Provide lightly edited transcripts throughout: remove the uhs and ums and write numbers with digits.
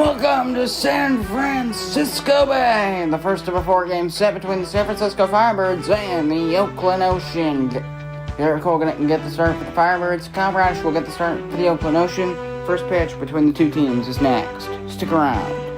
Welcome to San Francisco Bay, the first of a four-game set between the San Francisco Firebirds and the Oakland Ocean. Garrett Cole can get the start for the Firebirds. Kyle Bradish will get the start for the Oakland Ocean. First pitch between the two teams is next. Stick around.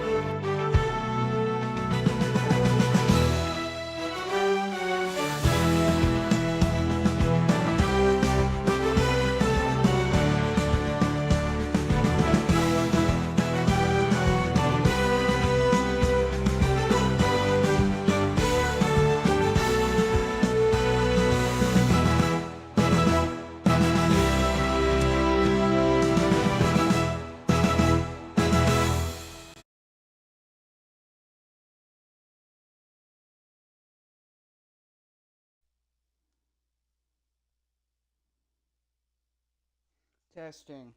Testing.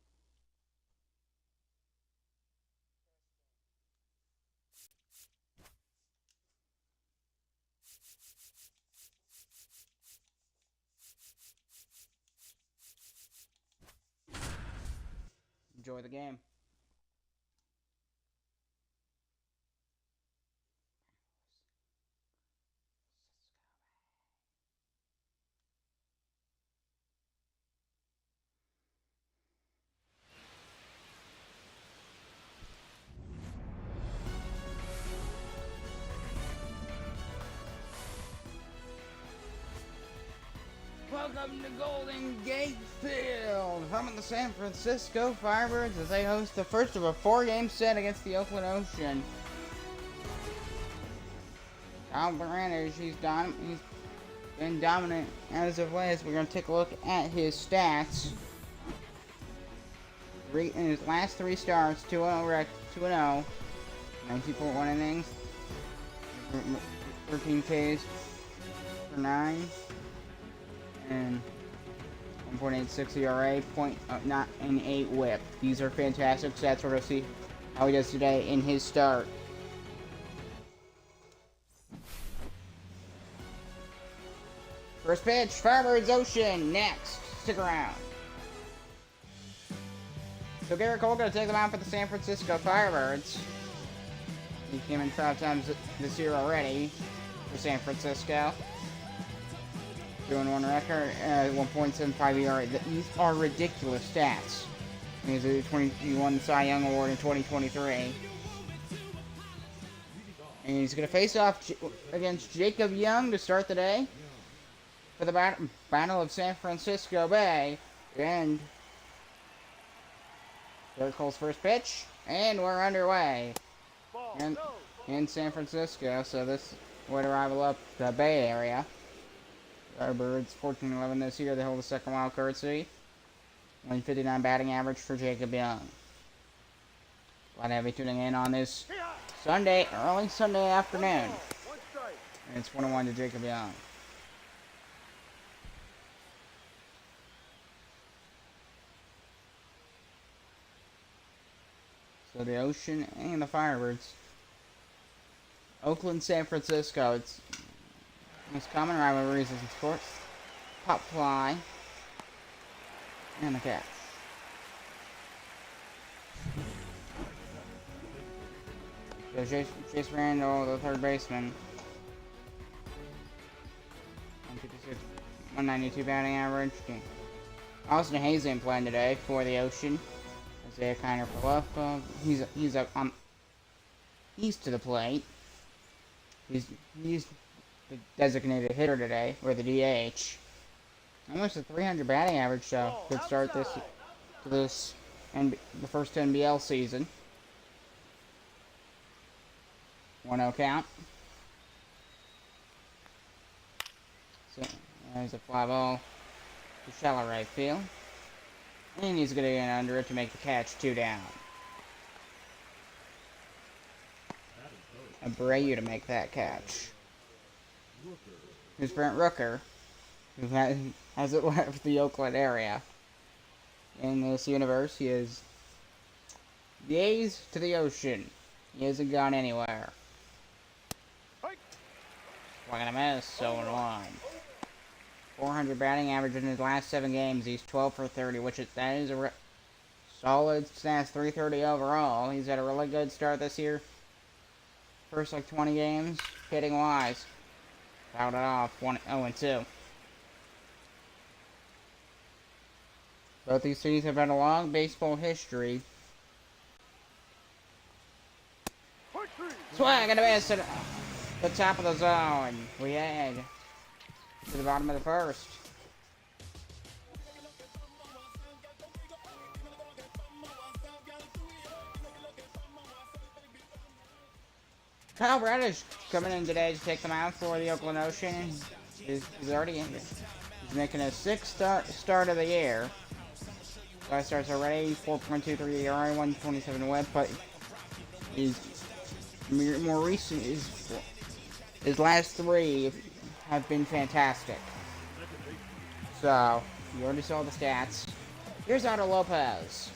Enjoy the game. Welcome to Golden Gate Field. From the San Francisco Firebirds as they host the first of a four-game set against the Oakland Ocean. Kyle Bradish, he's been dominant as of late. We're going to take a look at his stats. In his last three starts, 2-0 19.1 innings, 13 Ks for 9. And 1.86 ERA, 0.98 WHIP. These are fantastic stats. We're going to see how he does today in his start. First pitch, Firebirds Ocean, next. Stick around. So Garrett Cole going to take them out for the San Francisco Firebirds. He came in 5 times this year already for San Francisco. 2-1 record, 1.75 ERA. These are ridiculous stats. He won the Cy Young Award in 2023. And he's going to face off against Jacob Young to start the day for the Battle of San Francisco Bay. And Garrett Cole's first pitch, and we're underway in San Francisco. So this would arrival up the Bay Area. Firebirds 14-11 this year. They hold the second wild card seat. 159 batting average for Jacob Young. A lot of heavy tuning in on this early Sunday afternoon. And it's 1-1 to Jacob Young. So the Ocean and the Firebirds. Oakland, San Francisco. It's most common rivalries in sports. Pop fly. And the catch. So Chase Randall, the third baseman. 156, 192 batting average. Austin Hayes ain't playing today for the Ocean. Isaiah Kiner Paluffa. He's up on east to the plate. He's the designated hitter today, or the DH. Almost a 300 batting average, so good start to this and the first NBL season. 1-0 count. So there's a fly ball to shallow right field, and he's going to get under it to make the catch. 2 down. Abreu to make that catch. Here's Brent Rooker, who hasn't left the Oakland area. In this universe, he is the A's to the Ocean. He hasn't gone anywhere. Swing and a miss, 0-1. 400 batting average in his last 7 games. He's 12 for 30, that is a Solid stats, 330 overall. He's had a really good start this year. First like 20 games, hitting wise. Fouled it off, 0-2. Both these teams have had a long baseball history. Swing and a miss at the top of the zone. We head to the bottom of the first. Kyle Bradish coming in today to take them out for the Oakland Ocean. He's already in. He's making a sixth start of the year. 5 starts already, 4.23 ERA, 127 WHIP, but he's more recent. His last 3 have been fantastic. So you already saw the stats. Here's Otto Lopez.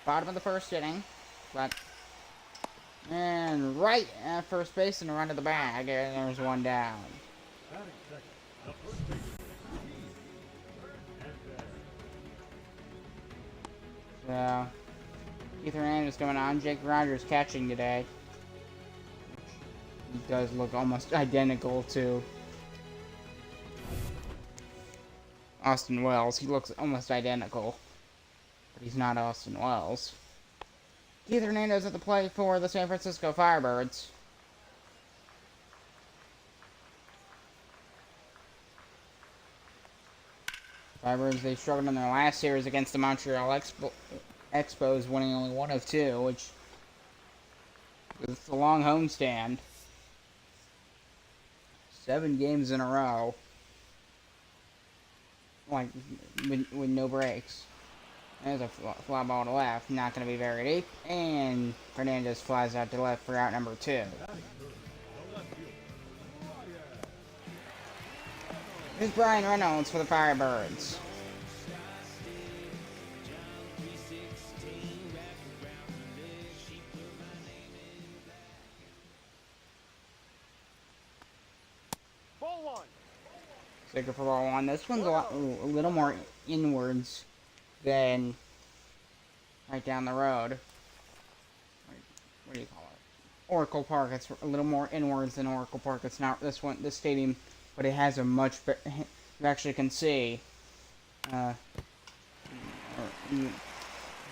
Bottom of the first inning, but. And right at first base and run to the bag, and there's one down. So, Keith Hernandez coming on. Jake Rogers catching today. He does look almost identical to Austin Wells. He looks almost identical, but he's not Austin Wells. Keith Hernandez at the plate for the San Francisco Firebirds. Firebirds, they struggled in their last series against the Montreal Expos, winning only 1 of 2, which was a long homestand. 7 games in a row. Like, with no breaks. There's a fly ball to left, not going to be very deep, and Fernandez flies out to left for out number 2. Here's Brian Reynolds for the Firebirds. Ball 1. Sticker for ball 1. This one's a little more inwards than right down the road. What do you call it? Oracle Park. It's a little more inwards than Oracle Park. It's not this stadium, but it has a much better. You actually can see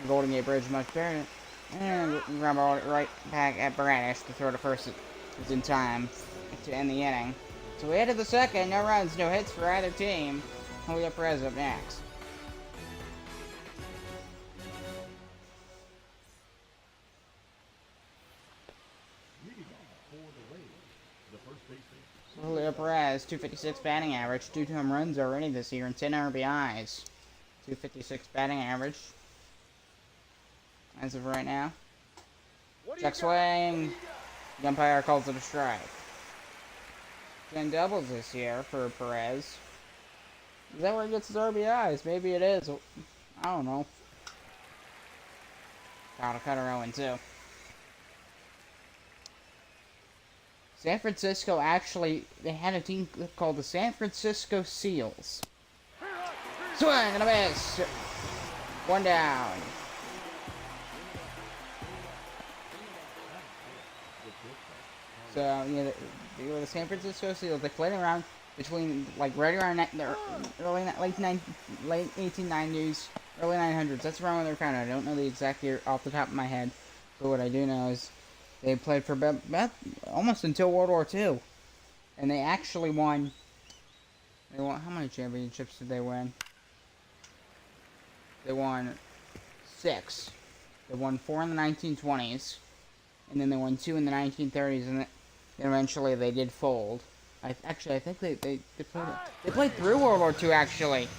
Golden Gate Bridge much better. And grab ball right back at Bradish to throw to first. It's in time to end the inning. So we head to the second. No runs, no hits for either team. Julio Perez up next. Julio Perez, 256 batting average, 2 home runs already this year, and 10 RBIs. 256 batting average. As of right now. Check swing. The umpire calls it a strike. 10 doubles this year for Perez. Is that where he gets his RBIs? Maybe it is. I don't know. Got a cutter 0-2. San Francisco actually, they had a team called the San Francisco Seals. Swing and a miss. 1 down. So, yeah, they were the San Francisco Seals. They played around between, like, right around the late 1890s, early 900s. That's around when they're founded. I don't know the exact year off the top of my head. But what I do know is they played for almost until World War II. And they actually won. How many championships did they win? They won 6. They won 4 in the 1920s. And then they won 2 in the 1930s. And then eventually they did fold. I think they played through World War II, actually.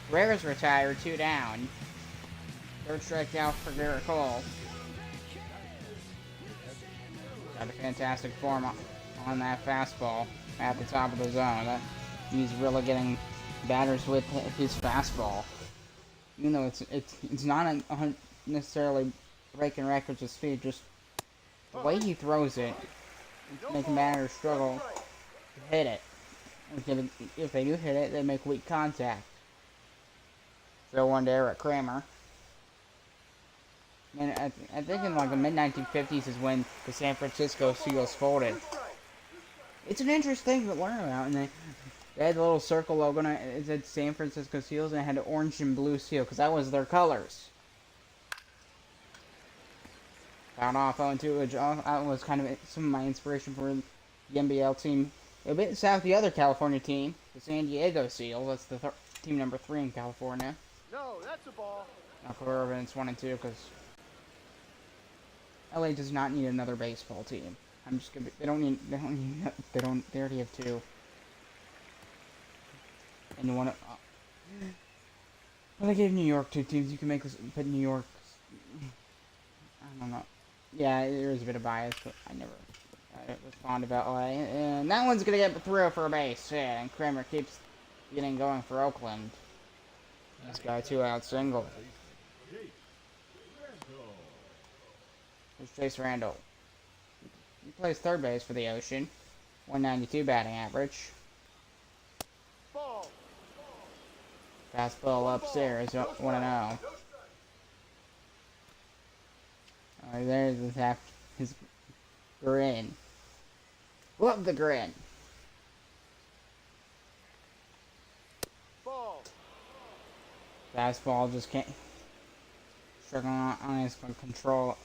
Rares retired, 2 down. 3rd strikeout for Garrett Cole. Got a fantastic form on that fastball at the top of the zone. He's really getting batters with his fastball. Even though it's not necessarily breaking records of speed, just the way he throws it, it's making batters struggle to hit it. If they do hit it, they make weak contact. So 0-1 to Eric Kramer. And I think in like the mid-1950s is when the San Francisco Seals folded. It's an interesting thing to learn about, and they had the little circle logo, and it said San Francisco Seals, and it had an orange and blue seal, because that was their colors. Found off 0-2, which was kind of some of my inspiration for the NBL team. A bit south, the other California team, the San Diego Seals. That's the team number 3 in California. No, that's a ball. Now clear it's 1-2 because LA does not need another baseball team. I'm just gonna. They already have 2. And one. Well, they gave New York 2 teams. You can make this, but New York. I don't know. Yeah, there is a bit of bias, but I was fond of LA. And that one's gonna get through for a base. Yeah, and Kramer keeps getting going for Oakland. This guy 2-out single. There's Chase Randall. He plays third base for the Ocean. 192 batting average. Ball. Fastball upstairs, 1-0. There's his grin. Love the grin. Ball. Fastball just can't. Struggling on his control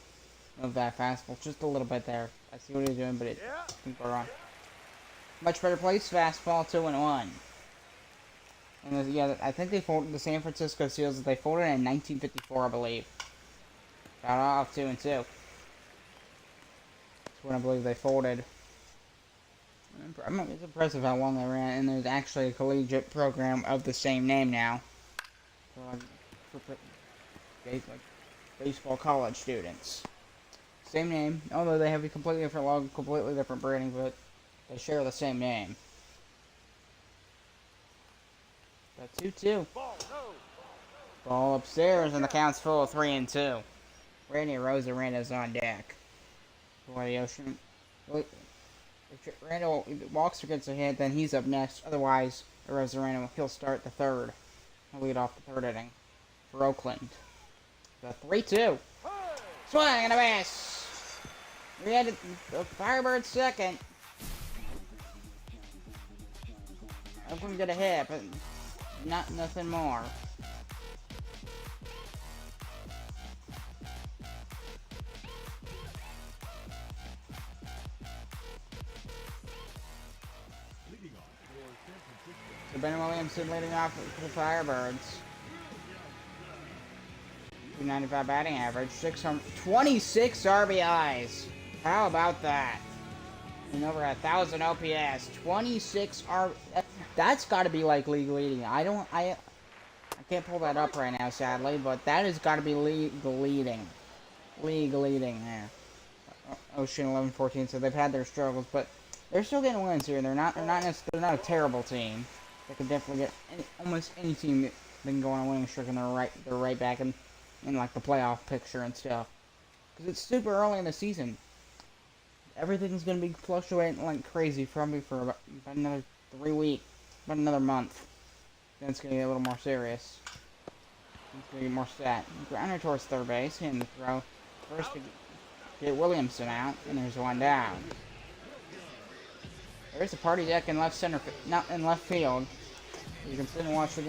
of that fastball just a little bit there. I see what he's doing, but it didn't go wrong. Much better place, fastball 2-1. And yeah, I think they folded the San Francisco Seals. They folded in 1954, I believe. Got off 2-2. That's when I believe they folded. It's impressive how long they ran, and there's actually a collegiate program of the same name now. For baseball college students. Same name, although they have a completely different logo, completely different branding, but they share the same name. But 2-2. Ball upstairs, and the count's full of 3-2. Randy Rosarando's on deck for the Ocean. If Randall walks or gets a hit, then he's up next. Otherwise, Rosarando, he'll start the third. He'll lead off the third inning for Oakland. The 3-2. Swing and a miss. We had the Firebirds second. Oakland get a hit, but nothing more. So Ben Williamson leading off for the Firebirds. 295 batting average, 26 RBIs. How about that? And over 1,000 OPS, 26 That's got to be like league leading. I can't pull that up right now, sadly, but that has got to be league leading. League leading there. Ocean 11-14. So they've had their struggles, but they're still getting wins here. They're not a terrible team. They could definitely get almost any team that can go on a winning streak, and they're right back in like the playoff picture and stuff. Because it's super early in the season. Everything's gonna be fluctuating like crazy probably for about another 3 weeks, about another month. Then it's gonna get a little more serious. It's gonna get more set. Grounder towards third base, hitting the throw. First to get Williamson out, and there's one down. There's a party deck in left center, not in left field. You can sit and watch the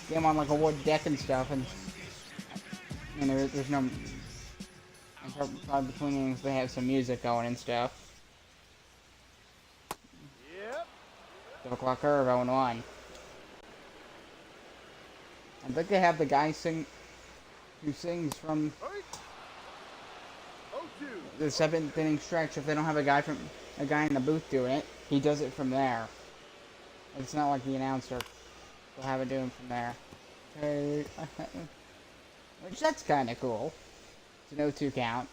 game on like a wood deck and stuff, and there's no. Probably between innings they have some music going and stuff. Yep. 12 o'clock curve, 0-1. I think they have the guy who sings from the 7th inning stretch. If they don't have a guy in the booth doing it, he does it from there. It's not like the announcer. They'll have it doing from there. Which that's kind of cool. It's an 0-2 count.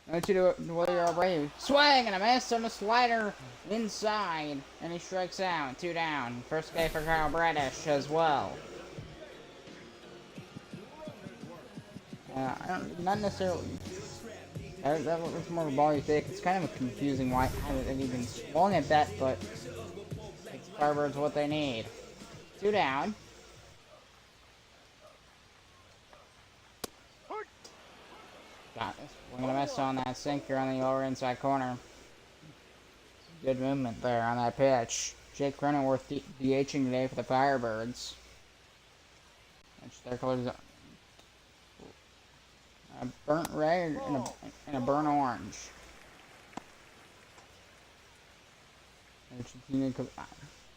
No to Willie Abreu. Swing and a miss on the slider inside. And he strikes out. 2 down. First K for Kyle Bradish as well. Not necessarily. That was more of a ball you think. It's kind of confusing how it even swung at that, but Firebirds what they need. 2 down. Got this. We're gonna mess on that sinker on the lower inside corner. Good movement there on that pitch. Jake Cronenworth DHing today for the Firebirds. Which their colors are a burnt red and a burnt orange.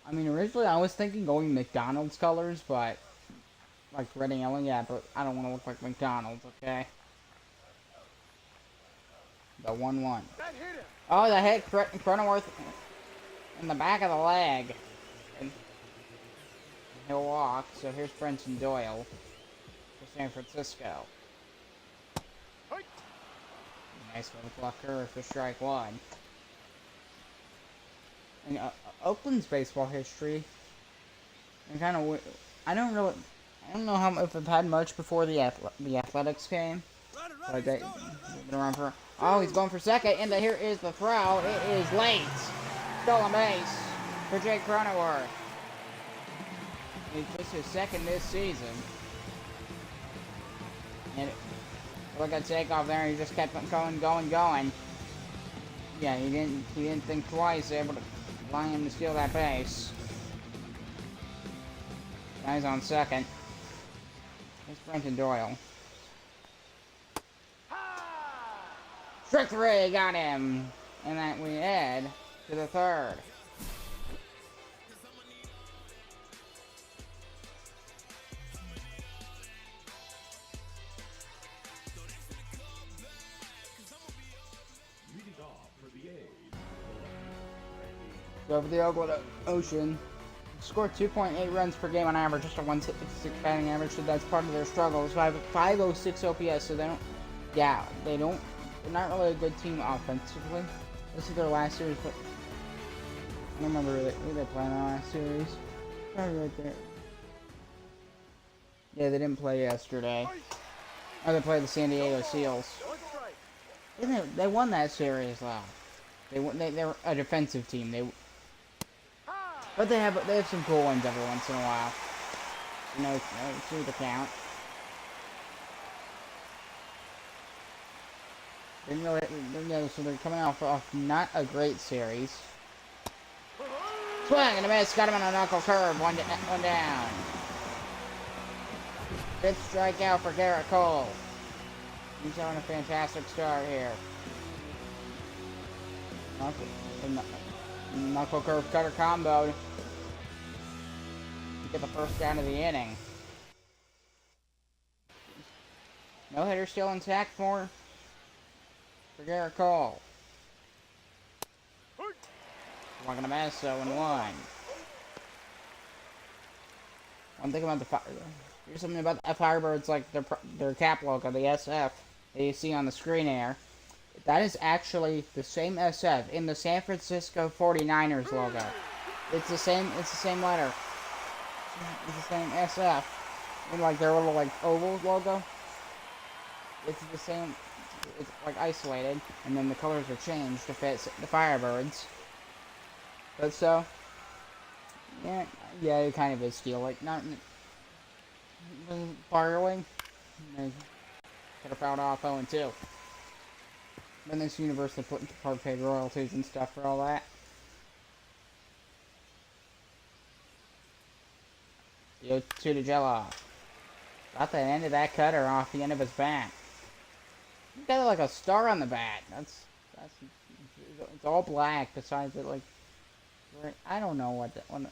I mean, originally I was thinking going McDonald's colors, but like red and yellow, yeah, but I don't want to look like McDonald's, okay? The 1-1. Oh, the hit Cronenworth in the back of the leg. And he'll walk, so here's Brenton Doyle for San Francisco. Nice little blocker for strike 1. And Oakland's baseball history, and kind of, I don't know how if they've had much before the Athletics came. But they've been around for. Oh, he's going for second, and here is the throw. It is late. Stolen base for Jake Cronenworth. He's just his second this season. And look at takeoff there. He just kept going. Yeah, he didn't think twice. Able to allow him to steal that base. Now he's on second. Here's Brenton Doyle. Strike 3, got him. And that we head to the third. Go for the Oakland Ocean. Scored 2.8 runs per game on average, just a 166 batting average, so that's part of their struggles. 506 OPS, so they're not really a good team offensively. This is their last series, but I don't remember who they played in the last series. Probably right there. Yeah, they didn't play yesterday. Oh, they played the San Diego Seals. They won that series, though. They're a defensive team. But they have some cool ones every once in a while. No, to the count. So they're coming off not a great series. Swing and a miss, got him on a knuckle curve, one down. 5th strikeout for Garrett Cole. He's having a fantastic start here. Knuckle curve cutter combo to get the first down of the inning. No hitter still intact for Garrett Cole. Not gonna miss, 0-1. One thing about here's something about the Firebirds, like their cap logo, the SF that you see on the screen here. That is actually the same SF in the San Francisco 49ers logo. It's the same letter. It's the same SF. And like their little like oval logo. It's the same. It's like isolated, and then the colors are changed to fit the Firebirds. But so, yeah, it kind of is steel, like not borrowing. Could have fouled off 0-2. Then this universe they paid royalties and stuff for all that. The 0-2 to Jelloff. Got the end of that cutter off the end of his bat. He's got like a star on the bat. That's it's all black besides it like I don't know what that one.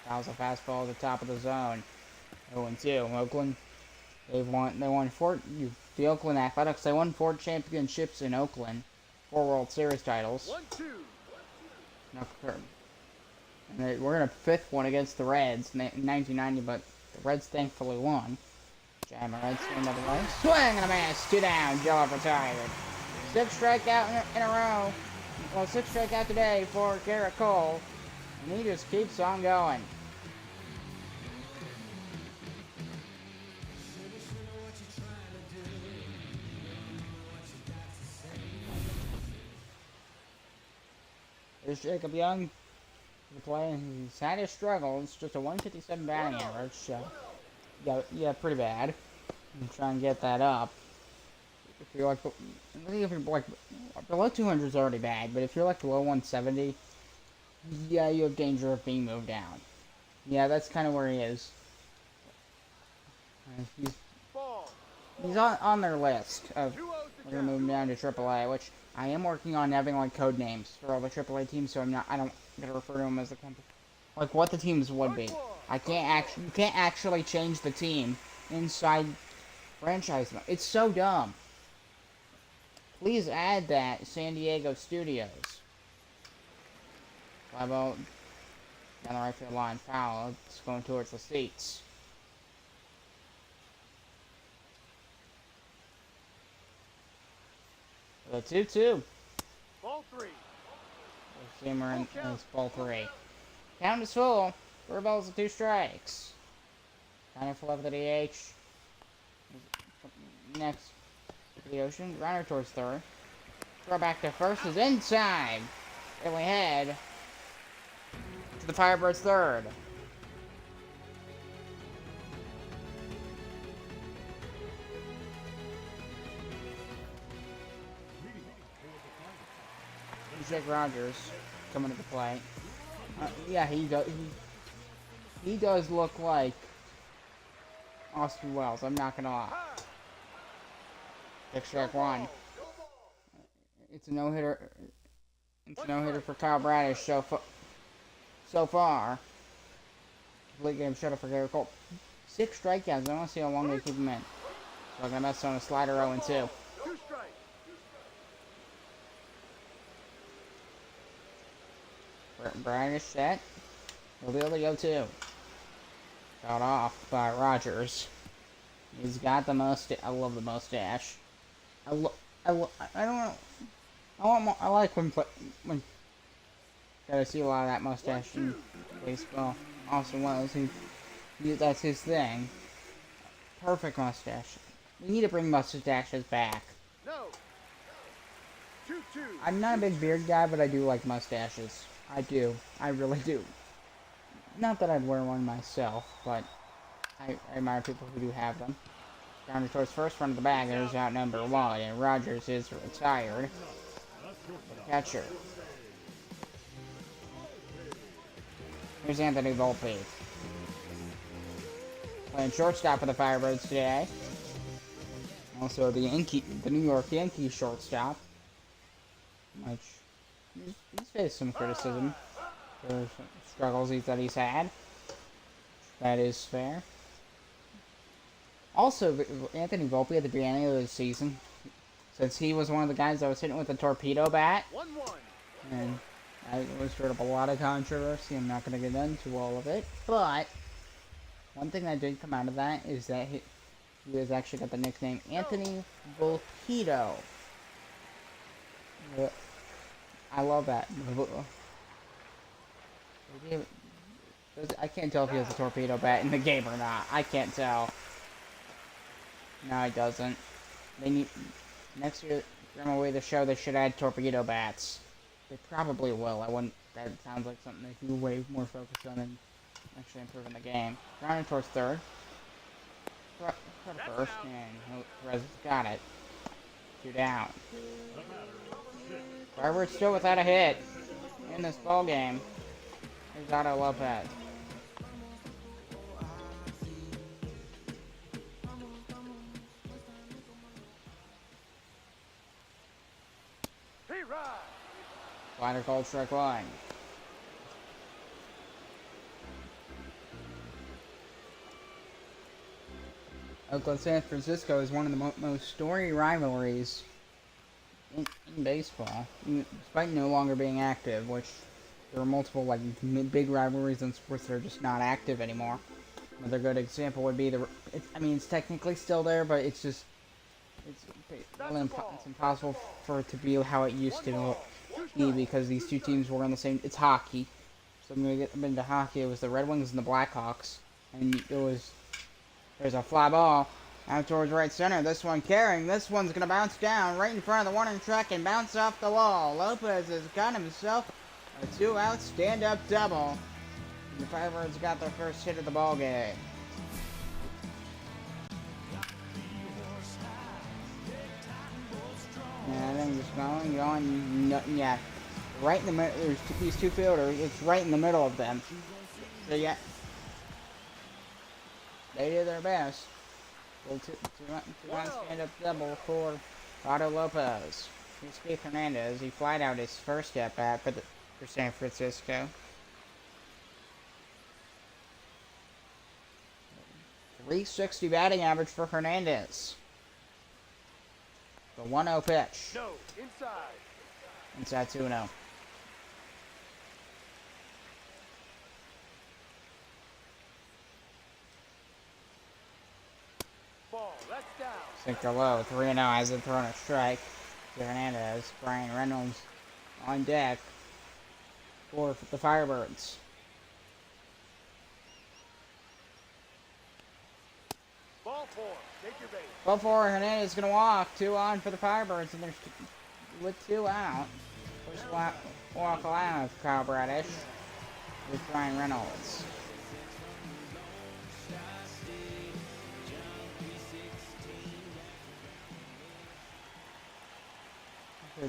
That was a fastball at the top of the zone. 0-2. Oakland. They won the Oakland Athletics. They won 4 championships in Oakland, 4 World Series titles. 1-2. And we're in a 5th one against the Reds in 1990, but the Reds thankfully won. Jammer Reds another way. Swing and a miss. 2 down. Jelloff retired. 6 strikeout in a row. Well, 6 strikeout today for Garrett Cole, and he just keeps on going. Here's Jacob Young to play, and he's had his struggles. Just a 157 batting average, so yeah, pretty bad. I'm trying to get that up. If you're like, if you're like below 200 is already bad, but if you're like below 170, yeah, you have danger of being moved down. Yeah, that's kind of where he is. He's on their list of we're gonna move him down to AAA, which I am working on having like code names for all the AAA teams, so I don't get to refer to them as the company. Like what the teams would be. You can't actually change the team inside franchise mode. It's so dumb. Please add that, San Diego Studios. Fly ball down the right field line, foul. It's going towards the seats. The 2-2. Ball 3. Seamer in ball 3. Count is full. 4 balls and 2 strikes. Kind of left the DH. Next to the Ocean. Runner towards third. Throw back to first is inside. Early head to the Firebirds third. Jake Rogers coming to the plate. Yeah, he does look like Austin Wells. I'm not gonna lie. Pick strike 1. It's a no-hitter. It's a no-hitter for Kyle Bradish so far. Complete game shutout for Gary Cole. 6 strikeouts. I want to see how long they keep him in. So I'm gonna mess on a slider 0-2. Bradish set. He'll be able to go 2. Got off by Rogers. He's got the mustache. I love the mustache. I don't know. I like when gotta see a lot of that mustache in baseball. Austin Wells, that's his thing. Perfect mustache. We need to bring mustaches back. No. 2-2. I'm not a big beard guy, but I do like mustaches. I do. I really do. Not that I'd wear one myself, but I admire people who do have them. Grounded towards first, front of the bag. There's out number 1, and Rogers is retired. Catcher. Here's Anthony Volpe. Playing shortstop for the Firebirds today. Also the New York Yankees shortstop. Which he's faced some criticism for some struggles that he's had. That is fair. Also, Anthony Volpe at the beginning of the season, since he was one of the guys that was hitting with a torpedo bat, 1-1. and that was sort of a lot of controversy. I'm not going to get into all of it, but one thing that did come out of that is that he has actually got the nickname Anthony Volpedo. I love that. I can't tell if he has a torpedo bat in the game or not. I can't tell. No, he doesn't. They need next year. From away the show, they should add torpedo bats. They probably will. I wouldn't. That sounds like something they could be way more focused on and actually improving the game. Grounded towards third. First, and Perez got it. 2 down. Firebirds still without a hit in this ball game. Here's Otto Lopez. Slider called strike 1. Oakland San Francisco is one of the most storied rivalries in baseball, despite no longer being active, which there are multiple like big rivalries in sports that are just not active anymore. Another good example would be it's technically still there, but it's impossible for it to be how it used to be because these two teams were on the same. It's hockey, so when we get into hockey, it was the Red Wings and the Blackhawks, and there's a fly ball out towards right center. This one carrying. This one's gonna bounce down right in front of the warning track and bounce off the wall. Lopez has got himself A 2-out stand-up double. The Firebirds got their first hit of the ball game. And I think just going, yeah. Right in the middle, there's these two fielders, it's right in the middle of them. So yeah, they did their best. Well, two-run stand-up double for Otto Lopez. Here's Steve Hernandez. He flied out his first at-bat for San Francisco. 360 batting average for Hernandez. The 1-0 pitch. No, inside. Inside 2-0. Ball, that's down. Sinker low, 3-0 as they thrown a strike to Hernandez. Brian Reynolds on deck for the Firebirds. Ball 4, take your base. Ball 4, Hernandez is going to walk. 2 on for the Firebirds, and there's with 2 out. First walk allowed for Kyle Bradish with Brian Reynolds.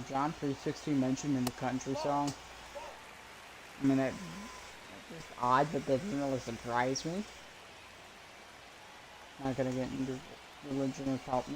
John 360 mentioned in the country song. I mean, that's just odd, but that doesn't really surprise me. Not gonna get into religion or help me.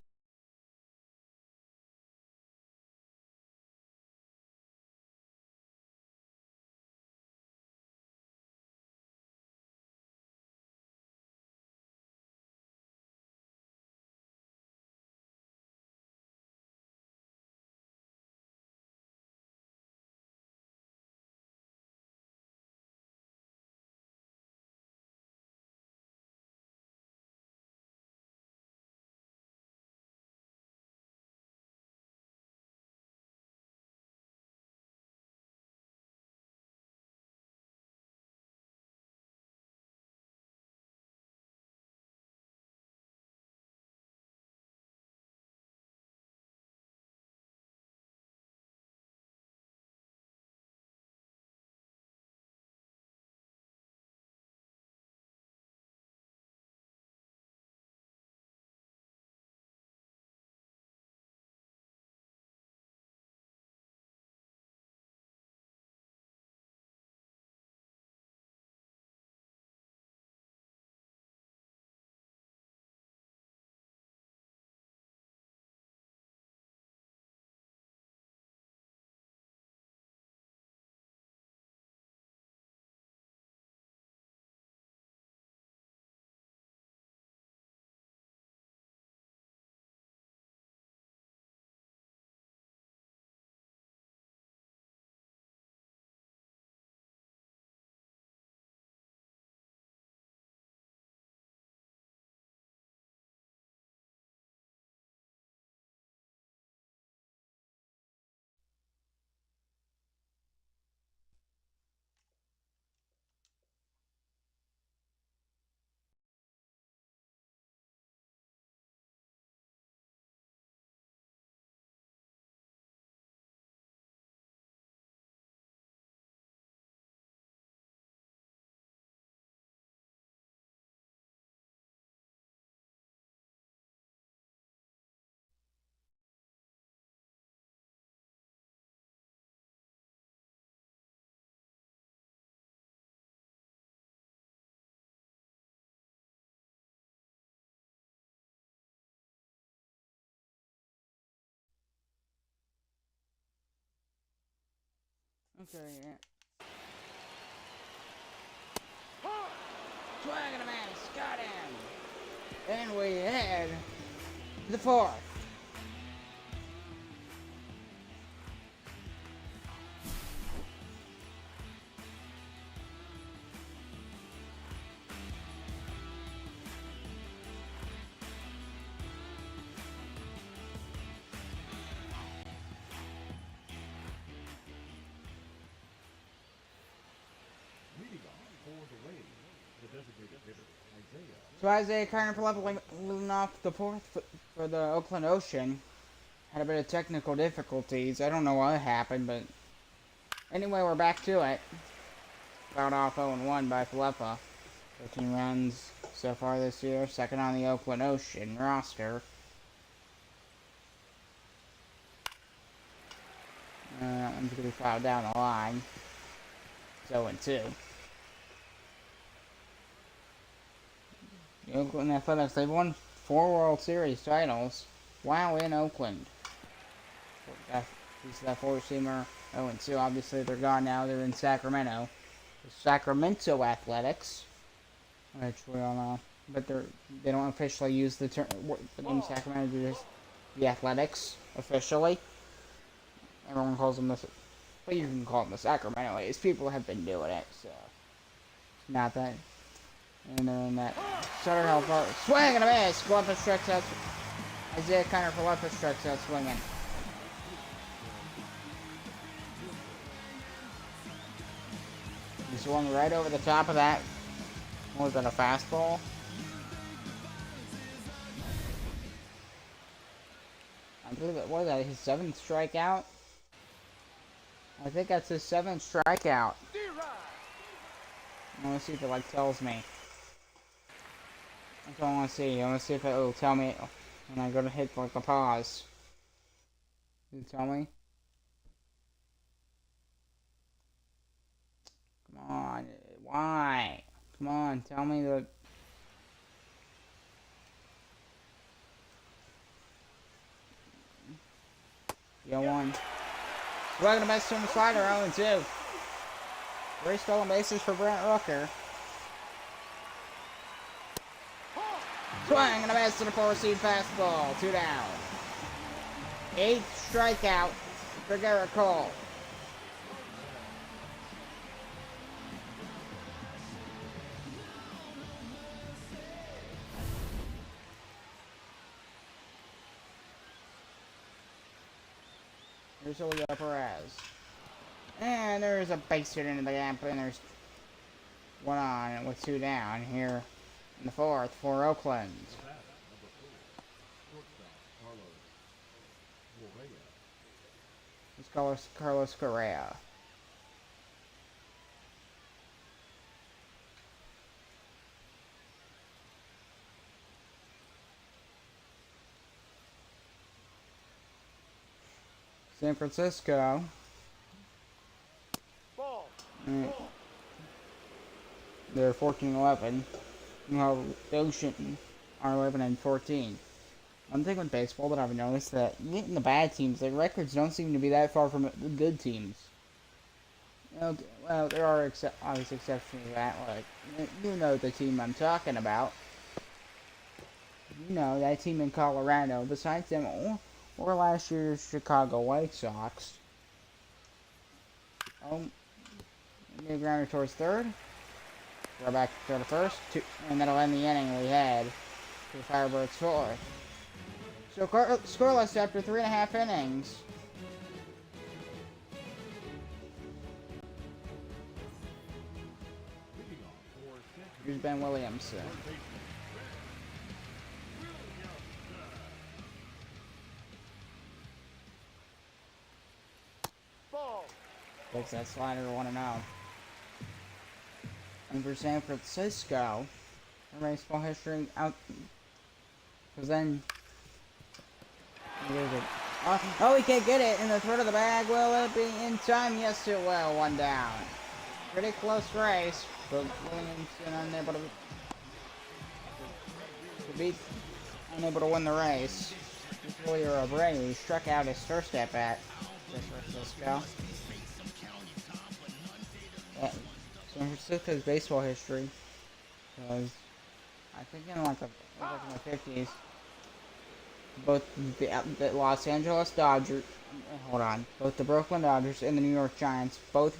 Okay, yeah. Swag and a man, got him! And we head to the 4th. So Isaiah kind of leading off the 4th for the Oakland Ocean. Had a bit of technical difficulties. I don't know what happened, but Anyway, we're back to it. Got off 0-1 by Falefa. 13 runs so far this year. Second on the Oakland Ocean roster. That one's going to be fouled down the line. It's 0-2. The Oakland Athletics, they've won 4 World Series titles while in Oakland. He's that four-seamer 0-2. Obviously, they're gone now. They're in Sacramento. The Sacramento Athletics, which we all know, but they don't officially use the name Sacramento. They're just the Athletics officially. Everyone calls them the, but you can call them the Sacramento A's. People have been doing it, so not that. And then that Sutter Helper swing and a miss. Falefa strikes out. Isaiah Kiner Falefa strikes out swinging. He's swung right over the top of that. Was that a fastball? I believe it was that his 7th strikeout. I think that's his 7th strikeout. I want to see if it tells me. That's all I want to see. I want to see if it will tell me when I go to hit a pause. Does it tell me? Come on. Why? Come on, tell me the... Yo, 1. Swing and a miss from the slider, 0-2. 3 stolen bases for Brent Rooker. Swing and a miss to the 4-seam fastball. 2 down. 8th strikeout for Garrett Cole. Here's Julio Perez. And there's a base hit into the gap, and there's 1 on with 2 down here in the 4th for Oakland. It's Carlos Correa. San Francisco. They're 14-11. Well, the Ocean are 11-14. One thing with baseball that I've noticed that getting the bad teams, their records don't seem to be that far from the good teams. Well, there are obvious exceptions to that. Like, you know the team I'm talking about. You know that team in Colorado. Besides them, or last year's Chicago White Sox. New grounder towards third. Go back to the first, and that'll end the inning we had to the Firebirds 4th. So scoreless after 3.5 innings. Here's Ben Williamson. Takes that slider 1-0. And for San Francisco, their baseball history out. Because then. Oh, he can't get it in the throat of the bag. Will it be in time? Yes, it will. 1 down. Pretty close race, but Williamson unable to win the race. Julio Abreu struck out his first at bat for San Francisco. San Francisco's baseball history was, I think, in the 50s. Both the Los Angeles Dodgers, both the Brooklyn Dodgers and the New York Giants both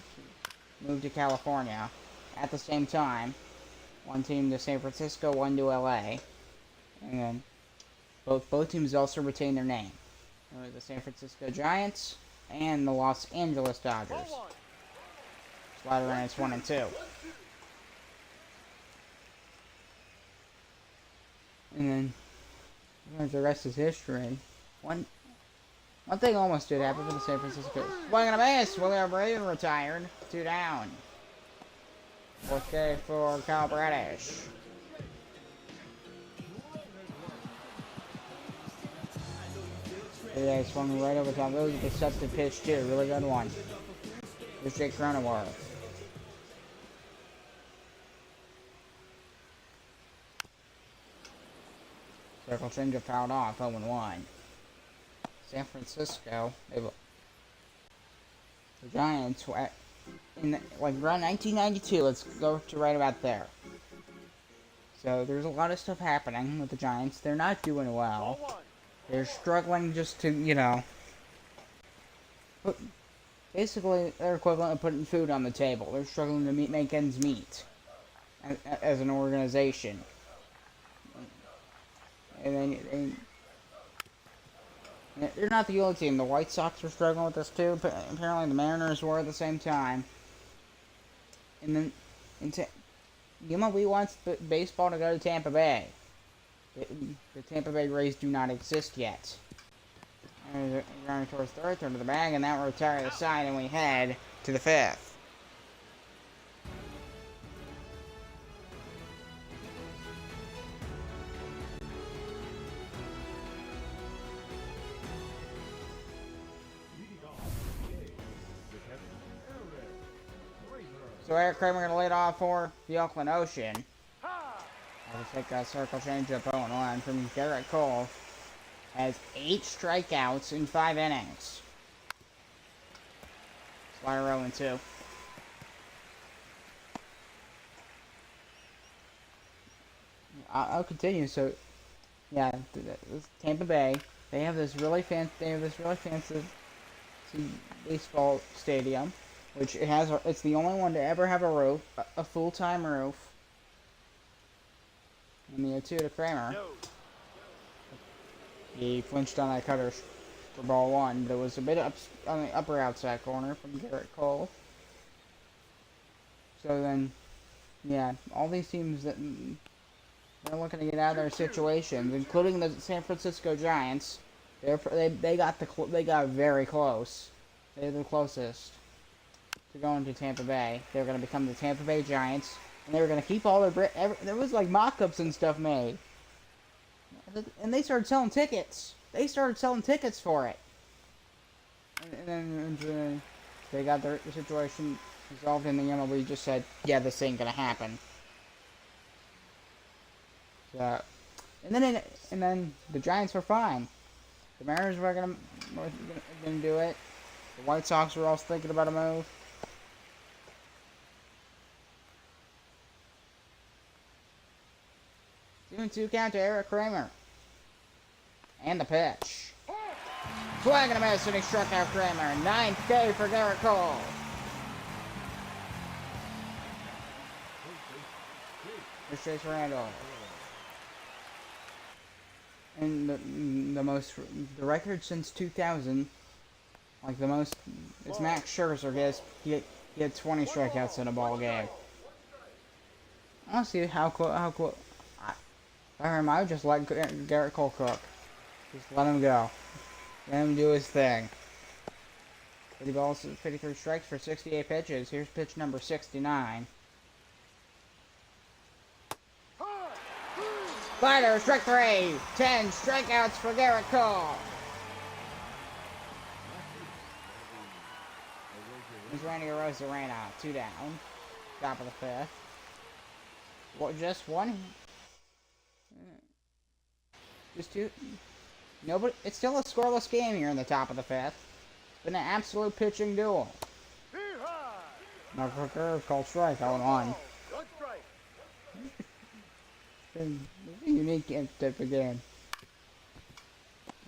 moved to California at the same time. One team to San Francisco, one to LA, and then both teams also retained their name. The San Francisco Giants and the Los Angeles Dodgers. Slider and it's 1-2. And then the rest is history. One thing almost did happen for the San Francisco. Swing and a miss. William Raven retired. 2 down. 4th K for Kyle Bradish. Yeah, he swung right over top. That was a deceptive pitch too. Really good one. Here's Jake Cronenworth. Circle changer fouled off. 0-1. San Francisco. The Giants were in like around 1992. Let's go to right about there. So there's a lot of stuff happening with the Giants. They're not doing well. They're struggling just to, you know, basically their equivalent of putting food on the table. They're struggling to make ends meet as an organization. And they're not the only team. The White Sox are struggling with this too. Apparently the Mariners were at the same time. And then, MLB wants baseball to go to Tampa Bay. The Tampa Bay Rays do not exist yet. And running towards third, turn to the bag, and that will retire the side, and we head to the 5th. So Eric Kramer going to lead off for the Oakland Ocean. I'll just take a circle change up 0-1 from Garrett Cole. Has 8 strikeouts in 5 innings. Slider 0-2. I'll continue. So, yeah, Tampa Bay. They have this really fancy baseball stadium, which it's the only one to ever have a roof, a full-time roof. And the 0-2 to Kramer. He flinched on that cutter for ball 1. There was a bit up on the upper outside corner from Garrett Cole. So then, yeah, all these teams that they're looking to get out of their situations, including the San Francisco Giants. They got very close. They're the closest to going to Tampa Bay. They're going to become the Tampa Bay Giants, and they were going to keep all their there was like mock-ups and stuff made, and they started selling tickets. They started selling tickets for it, and then they got their situation resolved, and the MLB just said, "Yeah, this ain't going to happen." So, and then the Giants were fine. The Mariners were gonna do it. The White Sox were also thinking about a move. 2-2 count to Eric Kramer. And the pitch. Swing and a miss, and he struck out Kramer. 9th K for Garrett Cole. Here's Chase Randall. And the record since 2000, like the most, it's Max Scherzer. He had 20 strikeouts in a ball game. I want to see how close. I would just let Garrett Cole cook. Just let him go. Let him do his thing. 50 balls, 53 strikes for 68 pitches. Here's pitch number 69. Slider, strike 3. 10 strikeouts for Garrett Cole. Here's Randy Arozarena, 2 down. Top of the 5th. Well, just one. Just 2. Nobody. It's still a scoreless game here in the top of the 5th. It's been an absolute pitching duel. Now for curve called strike 0-1. Been a unique type of game.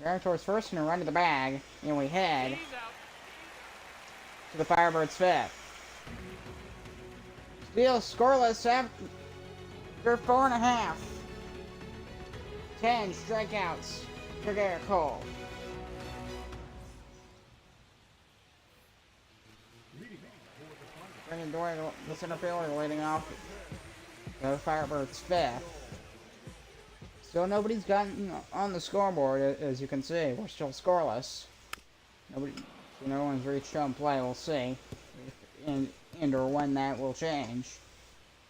We're towards first and a run to the bag, and we head to the Firebirds 5th. Still scoreless after 4.5. 10 strikeouts for Garrett Cole. Brendan Doyle, the center fielder, leading off the Firebirds 5th. Still nobody's gotten on the scoreboard, as you can see. We're still scoreless. Nobody, so no one's reached home play. We'll see, and or when that will change.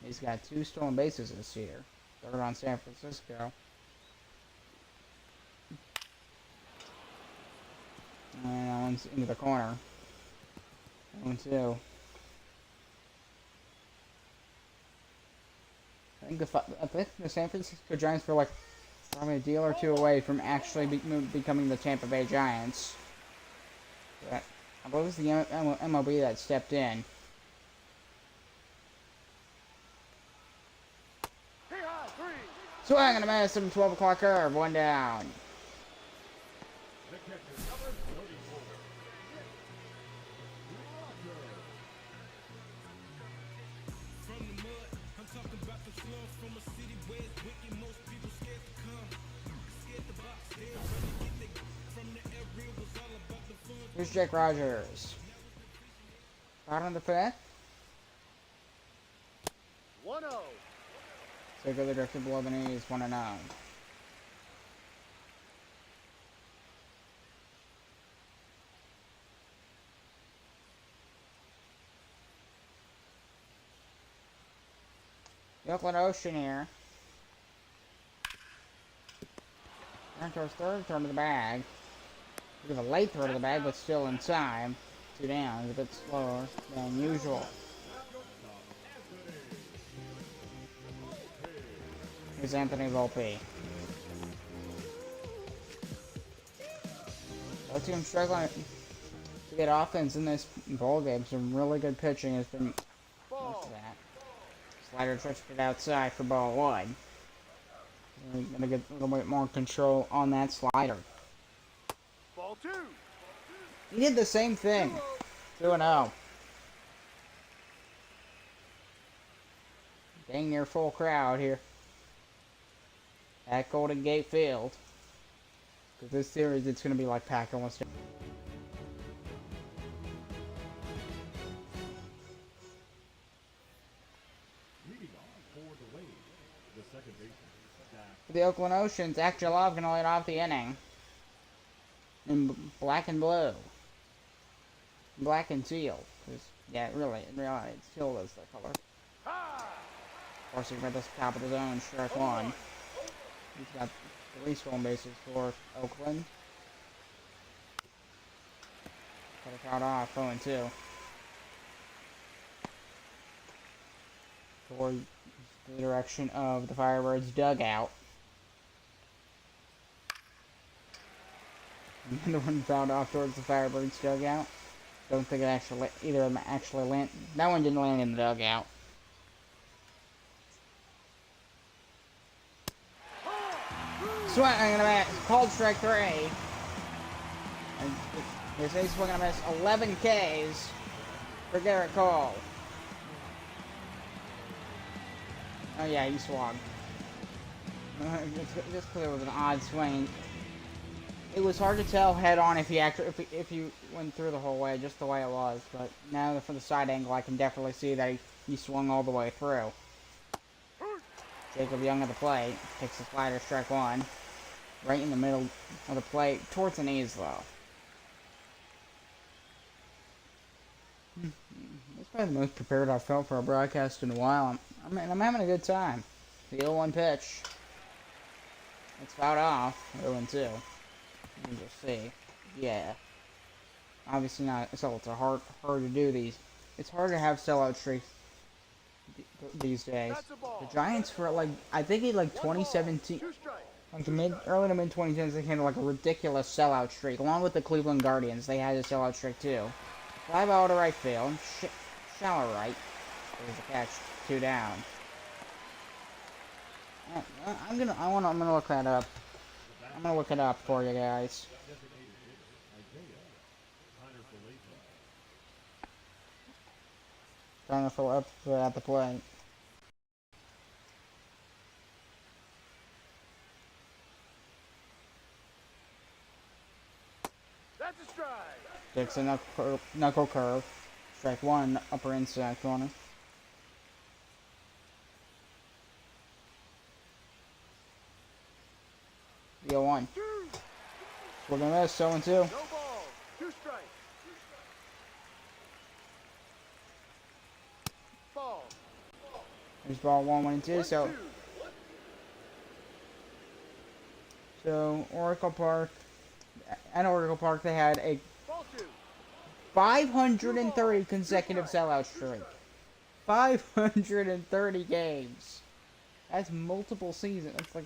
He's got 2 stolen bases this year. Third on San Francisco. And that one's into the corner. 1-2. I think the San Francisco Giants were like probably a deal or 2 away from actually becoming the Tampa Bay Giants. But I believe it was the MLB that stepped in. Swing and a miss, 12 o'clock curve, 1 down. Here's Jake Rogers. Out on the 5th. 1-0. So go the drifted below the knees, 1-0. The Oakland Ocean here. Turn towards third, turn to the bag. We have a late throw to the bag, but still in time. 2 down, a bit slower than usual. Here's Anthony Volpe. Both teams struggling to get offense in this ball game. Some really good pitching has been most of that. Slider touched it outside for ball 1. We're gonna get a little bit more control on that slider. Ball 2. He did the same thing. 2-0. Dang near full crowd here at Golden Gate Field. Because this series, it's going to be like packed almost. For the Oakland Oceans, Zach Jalov going to lead off the inning. In black and blue. Black and teal. Yeah, really, it still is the color. Forcing for the top of the zone, strike 1. He's got 3 stolen bases for Oakland. Cut a crowd off, 0-2. Toward the direction of the Firebirds dugout. Another one fouled off towards the Firebirds dugout. Don't think it actually, either of them actually land. That one didn't land in the dugout. Swing and a miss. Called strike 3. And they say swing and a miss. 11 Ks for Garrett Cole. Oh yeah, he swung. Just because it was an odd swing. It was hard to tell head on if he went through the whole way, just the way it was. But now from the side angle, I can definitely see that he swung all the way through. Jacob Young at the plate takes the slider, strike 1, right in the middle of the plate, towards the knees though. That's probably the most prepared I've felt for a broadcast in a while. I'm having a good time. The 0-1 pitch. It's fouled off. 0-2. You can just see. Yeah. Obviously not. So it's hard to do these. It's hard to have sellout streaks these days. The Giants for like I think in like 2017, like early to mid 2010s, they came to like a ridiculous sellout streak. Along with the Cleveland Guardians, they had a sellout streak too. 5 out to right field, shallow right. There's a catch, 2 down. I'm gonna look that up. I'm gonna look it up for you guys. Trying to fill up at the plate. That's a strike. Takes a knuckle curve. Strike 1, upper inside corner. The 0-1. We're gonna miss, 0-2. No ball. 2 strikes. There's ball 1, 1, 2. So Oracle Park. At Oracle Park, they had a Ball 2. 530 consecutive sellout streak. 530 games. That's multiple seasons. That's like...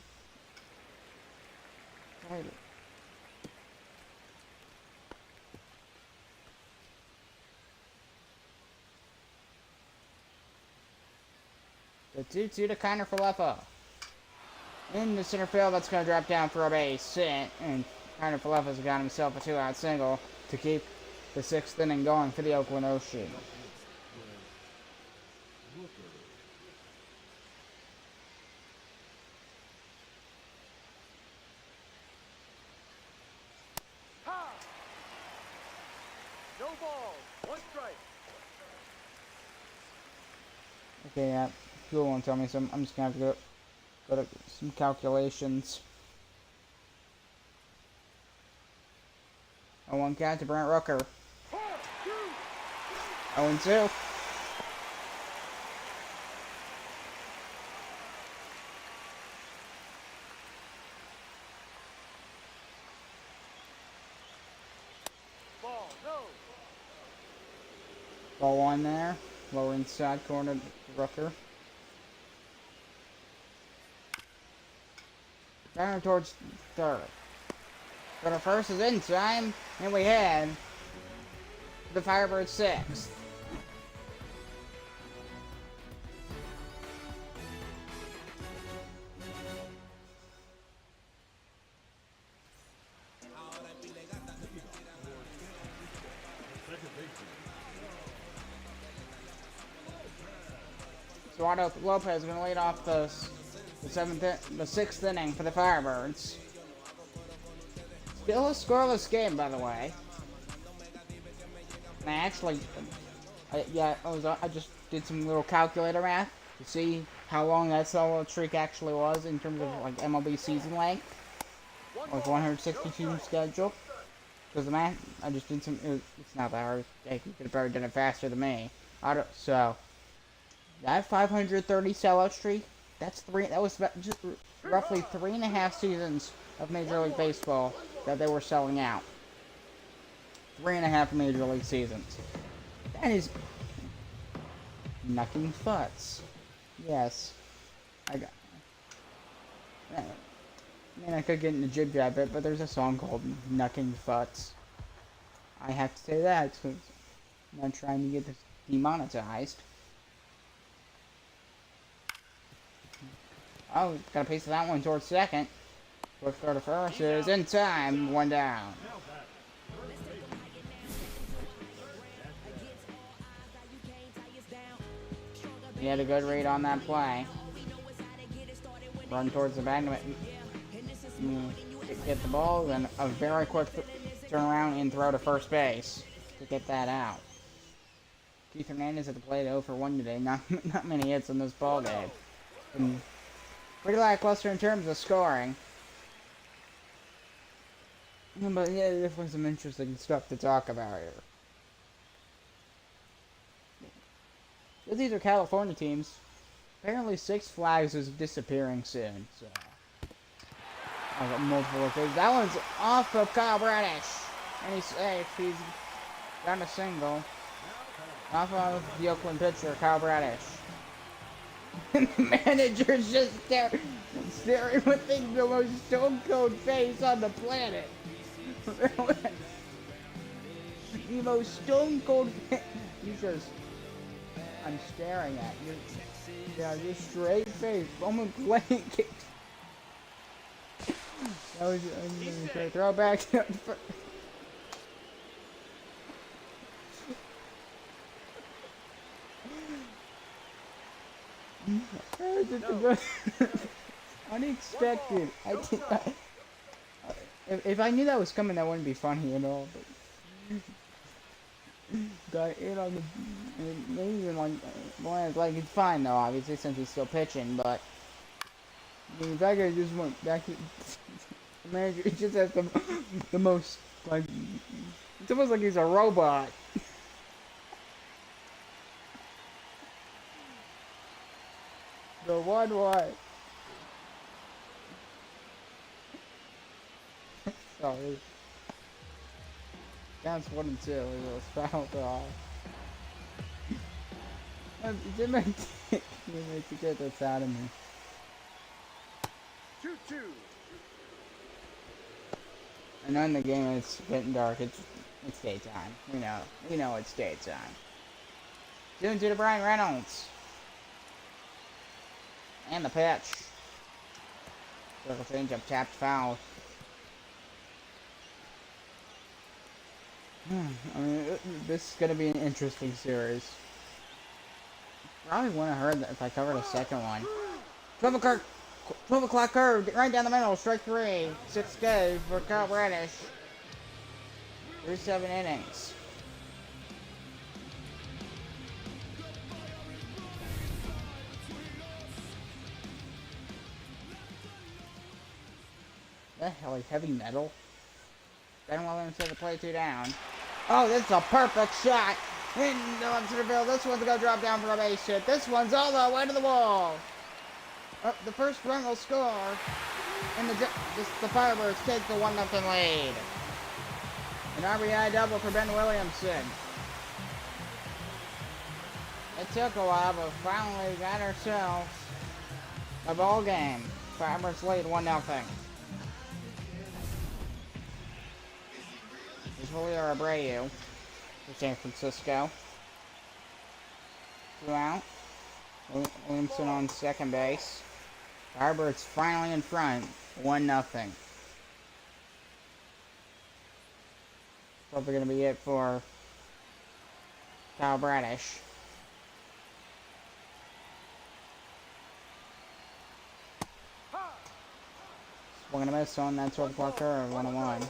The 2-2 to Kiner Falefa. In the center field, that's going to drop down for a base hit. And Kiner Falefa's got himself a 2-out single to keep the 6th inning going for the Oakland Ocean. No ball. 1 strike. Okay, yeah. Fuel won't tell me, so I'm just going to have to go to some calculations. A 1 count to Brent Rooker. 0-2. Ball, no. Ball 1 there. Lower inside corner to Rooker. Down towards third. But our first is in time, and we had the Firebirds 6th. Eduardo Lopez is going to lead off the 6th inning for the Firebirds. Still a scoreless game, by the way. And I actually, I just did some little calculator math to see how long that solo streak actually was in terms of like MLB season length. It was 162 scheduled. Because the math, I just did some. It's not that hard. You could have probably done it faster than me. So that 530 sellout streak. That was just roughly 3.5 seasons of Major League Baseball that they were selling out. 3.5 Major League seasons. That is knucking futz. Yes. I mean, I could get into jib jab it, but there's a song called Knucking Futz. I have to say that because I'm not trying to get this demonetized. Oh, gotta pace that one towards second. Quick throw to first is in time, 1 down. He had a good read on that play. Run towards the bag, get the ball, then a very quick turn around and throw to first base to get that out. Keith Hernandez at the plate 0 for 1 today. Not many hits in this ball game. And pretty lackluster in terms of scoring. But yeah, there's definitely some interesting stuff to talk about here. But these are California teams. Apparently Six Flags is disappearing soon, so I've got multiple locations. That one's off of Kyle Bradish. And he's safe. He's got a single. Off of the Oakland pitcher, Kyle Bradish. And the manager's just staring with the most stone cold face on the planet. The most stone cold face. He's just, I'm staring at you. Yeah, just straight face, almost playing kicks. That was a throw back. Unexpected. If I knew that was coming, that wouldn't be funny at all. But you know, maybe even like it's fine though. Obviously, since he's still pitching. But I mean, that guy just went back to the manager. He just has the most like. It's almost like he's a robot. . The 1-1. Sorry. Counts 1 and 2. It was foul draw. It makes you get this out of me. 2-2. I know in the game it's getting dark. It's daytime. We know it's daytime. Doing to Brian Reynolds. And the pitch. Circle change up, tapped foul. I mean, this is gonna be an interesting series. Probably wouldn't have heard that if I covered a second one. 12 o'clock curve, right down the middle, strike 3. 6 goes for Kyle Bradish. Through 7 innings. The hell is heavy metal? Ben Williams had to play 2 down. Oh, this is a perfect shot! In the left center field. This one's gonna drop down for a base hit. This one's all the way to the wall. The first run will score, and the Firebirds take the 1-0 lead. An RBI double for Ben Williamson. It took a while, but finally got ourselves a ball game. Firebirds lead 1-0. It's Julio Abreu for San Francisco. 2 out. Williamson on second base. Firebirds finally in front, 1-0. Probably going to be it for Kyle Bradish. Swung and a miss on that 12 o'clock curve, 1-1.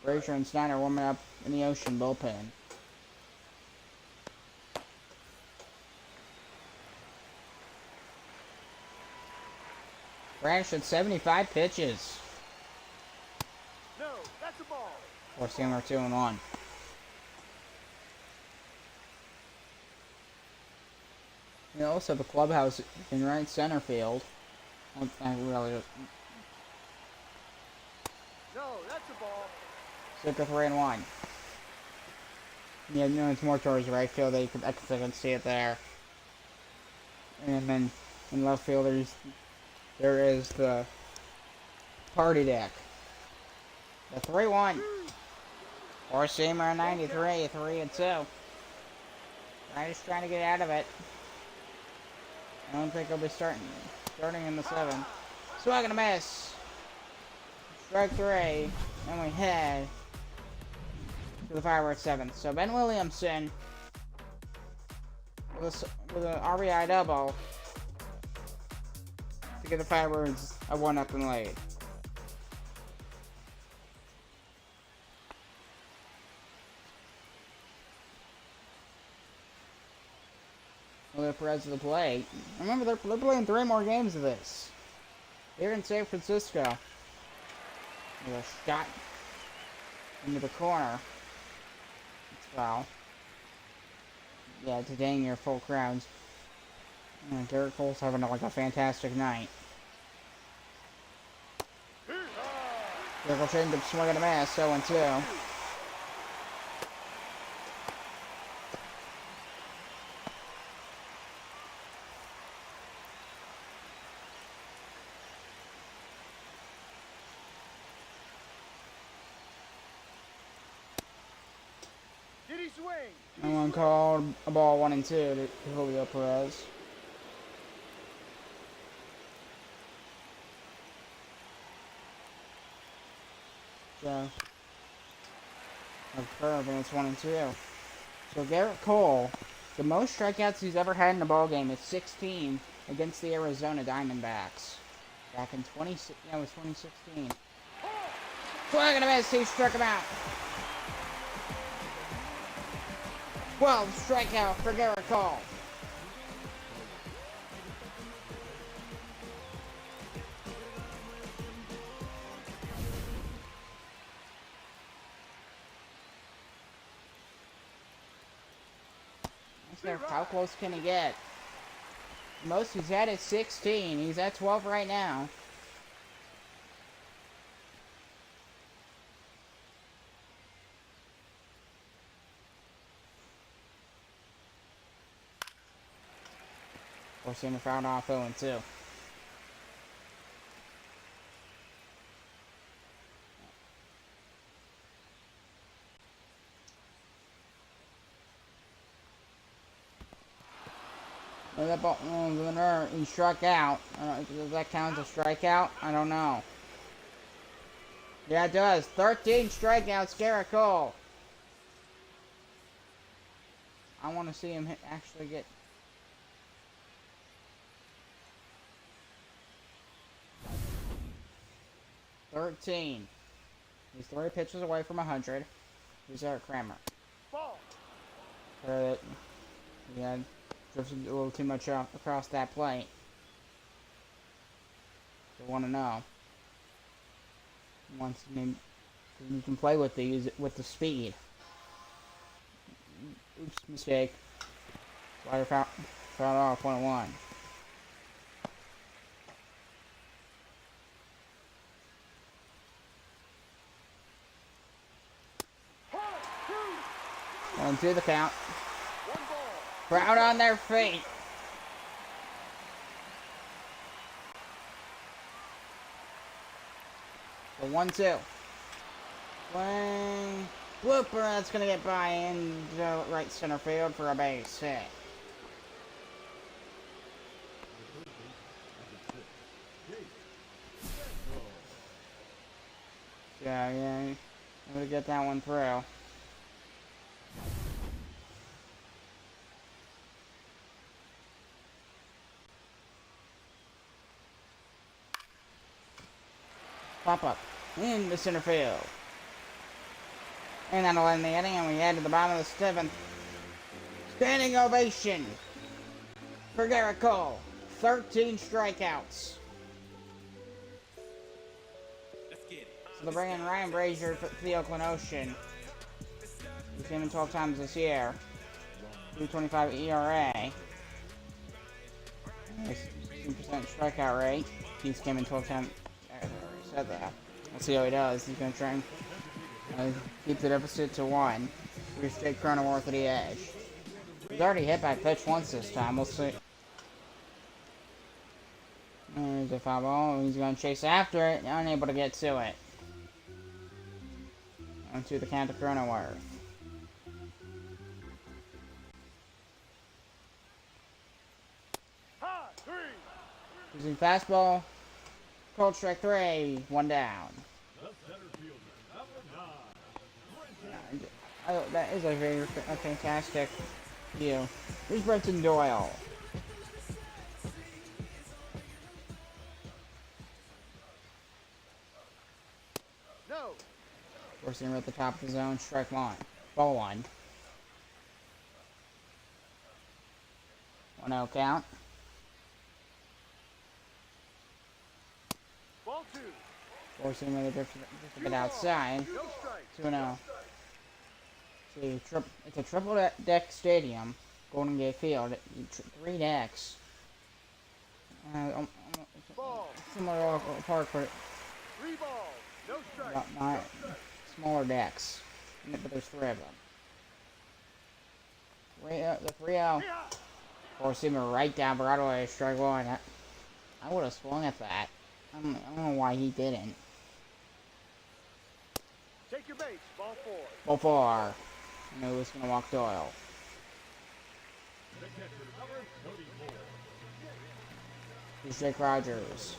Frazier and Snyder warming up in the Ocean bullpen. Bradish at 75 pitches. No, that's a ball. Or seamer 2-1. You know, also the clubhouse in right center field. I really. No, that's a ball. Circa 3-1. Yeah, no, it's more towards right field. I can see it there. And then in left field, there is the party deck. The 3-1. Four-seamer 93, 3-2. I'm just trying to get out of it. I don't think I'll be starting in the 7th. Swag and a miss. Strike 3. And we head to the Firebirds 7th. So Ben Williamson with an RBI double to give the Firebirds a 1-0 lead. Julio Perez to the plate. Remember, they're playing 3 more games of this. They're in San Francisco. With a shot into the corner. It's foul. Yeah, today near full crowds. Garrett Cole's having like a fantastic night. Garrett Cole changed up swinging a miss, 0-2. Did he swing? No one called a ball 1-2 to Julio Perez. So, a curve and it's 1-2. So Garrett Cole, the most strikeouts he's ever had in a ball game is 16 against the Arizona Diamondbacks. Back in 2016. Swing and a miss, he struck him out. 12 strikeout for Garrett Cole. How close can he get? Most he's had is 16. He's at 12 right now. Forcing him fouled off 0-2. That ball, he struck out. Does that count as a strikeout? I don't know. Yeah, it does. 13 strikeouts, Garrett Cole. I want to see him actually get... $13. He's 3 pitches away from 100. Here's Eric Kramer. Ball. Yeah, drifted a little too much across that plate. They want to know. Once you can play with the speed. Oops, mistake. Slider fouled off 1-1. Going to the count. Crowd on their feet. The 1-2. Swing. Blooper. That's going to get by in right center field for a base hit. Yeah, I'm going to get that one through. Pop up in the center field. And that'll end the inning, and we head to the bottom of the 7th. Standing ovation for Garrett Cole. 13 strikeouts. So they're bringing Ryan Brazier for the Oakland Ocean. He came in 12 times this year. 2.25 ERA. 16% strikeout rate. He's came in 12 times. Said that. We'll see how he does. He's going to try and keep the deficit to 1. Here's Jake Cronenworth at the edge. He's already hit by pitch once this time. We'll see. There's a foul ball. He's going to chase after it. Unable to get to it. Onto the count of Cronenworth. Using fastball. Cold strike 3, 1 down. That is a fantastic view. Here's Brenton Doyle. No. Forcing him at the top of the zone. Strike 1. Ball 1. 1-0 count. Ball 2. Forcing him just a bit outside. 2-0. It's a triple deck stadium, Golden Gate Field. 3 decks. Similar to Oakland Park, but 3 balls. No strike. Not smaller decks. But there's 3 of them. The 3-0. Forcing him right down Broadway. Strike 1. I would have swung at that. I don't know why he didn't. Take your base. Ball 4. Ball 4. I knew he was going to walk Doyle. Here's Jake Rogers.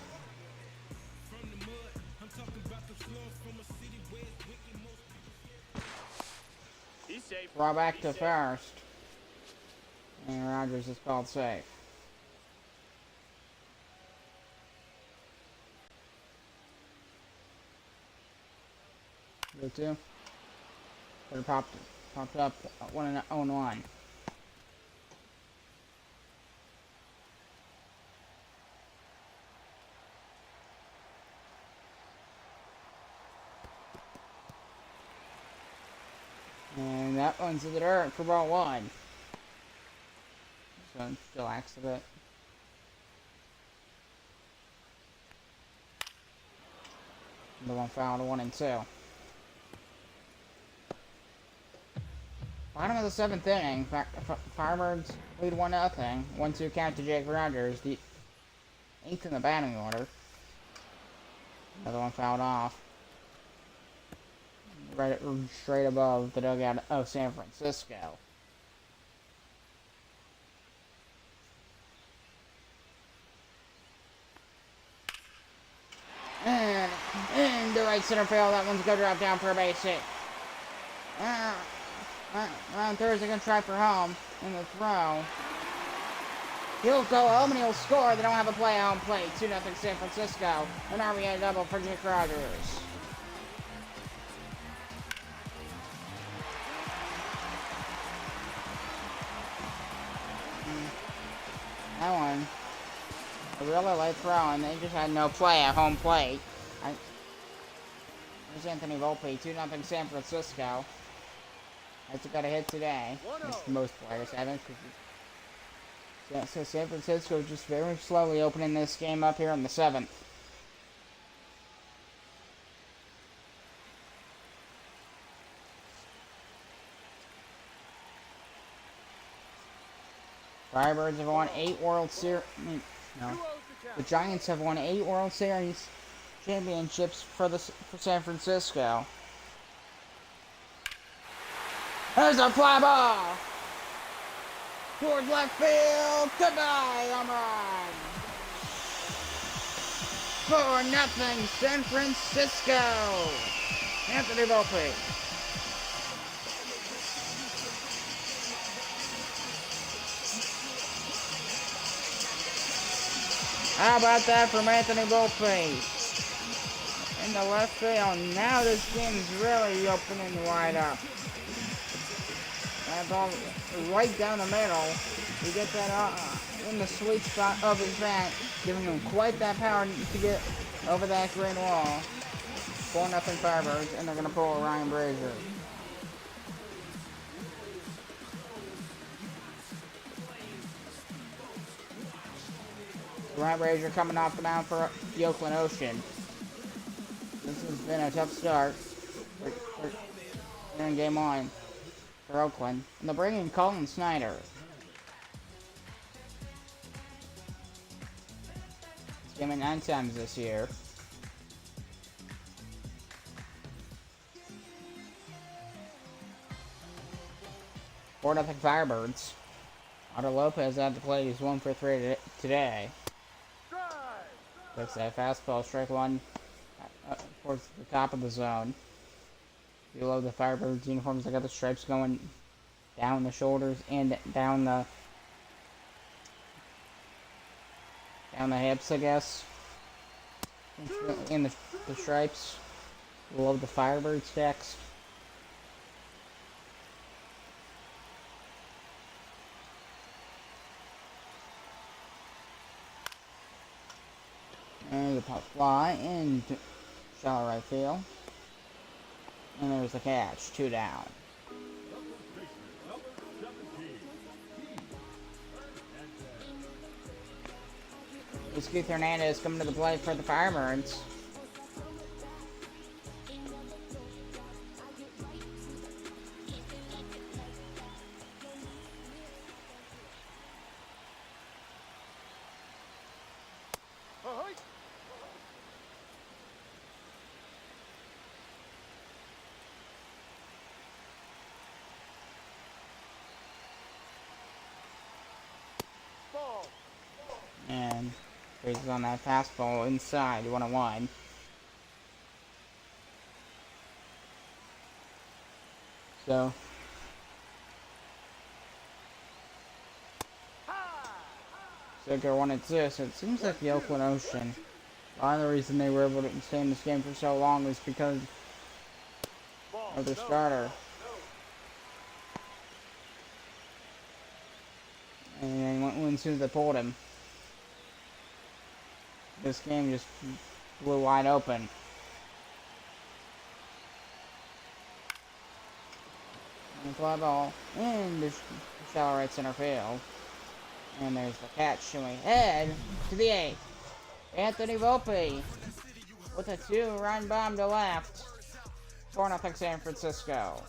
He's safe. Draw back to first. And Rogers is called safe. Go 2. But it popped up 1-1. And that one's in the dirt for ball 1. So still acts a bit. The one fouled 1 and 2. Bottom of the 7th inning, Firebirds lead 1-0. 1-2 count to Jake Rogers, the 8th in the batting order. Another one fouled off. Right straight above the dugout of San Francisco. And in the right center field, that one's gonna drop down for a base hit. Round third is gonna try for home in the throw. He'll go home and he'll score. They don't have a play at home plate. 2-0 San Francisco. An RBI double for Jake Rogers. That one, a really late throw, and they just had no play at home plate. There's Anthony Volpe, 2-0 San Francisco. That's got a hit today. As most players haven't. So San Francisco just very slowly opening this game up here in the 7th. Firebirds have won 8 World Series. No. The Giants have won 8 World Series championships for San Francisco. There's a fly ball! Towards left field! Goodbye, home run! 4-0 San Francisco! Anthony Volpe. How about that from Anthony Volpe? In the left field. Now this game's really opening wide up. That ball right down the middle. You get that in the sweet spot of his bat, giving him quite that power to get over that green wall. 4-0 Firebirds, and they're going to pull a Ryan Brazier. Ryan Brazier coming off the mound for the Oakland Ocean. This has been a tough start in game 1 for Oakland. And they'll bring in Colin Snyder. He's came in 9 times this year. Four nothing Firebirds. Otto Lopez had to play. He's 1 for 3 today. Looks that fastball, strike 1 towards the top of the zone. Below the Firebirds uniforms, I got the stripes going down the shoulders and down the hips, I guess. And the stripes below the Firebirds text. And the pop fly into shallow right field. And there's the catch, 2 down. It's Keith Hernandez coming to the plate for the Firebirds. And Brazi's on that fastball inside, 1-1. So they're 1-2. So it seems like the Oakland Ocean, a lot of the reason they were able to stay in this game for so long is because of their starter. And when as soon as they pulled him, this game just blew wide open. And fly ball in the shallow right center field. And there's the catch, and we head to the 8th. Anthony Volpe with a 2-run bomb to left. 4-0 San Francisco.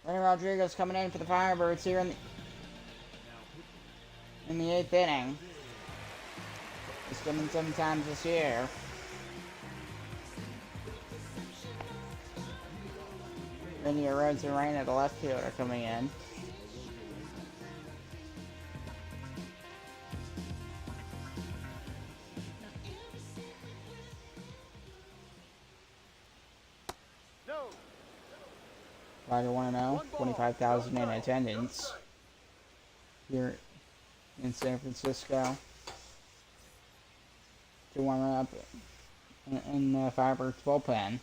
Lenny Rodriguez coming in for the Firebirds here in the 8th inning. He's coming 7 times this year. Randy Rhodes and Rain at the left field are coming in. Rider 1-0, 25,000 in attendance here in San Francisco to warm up in the Firebirds bullpen.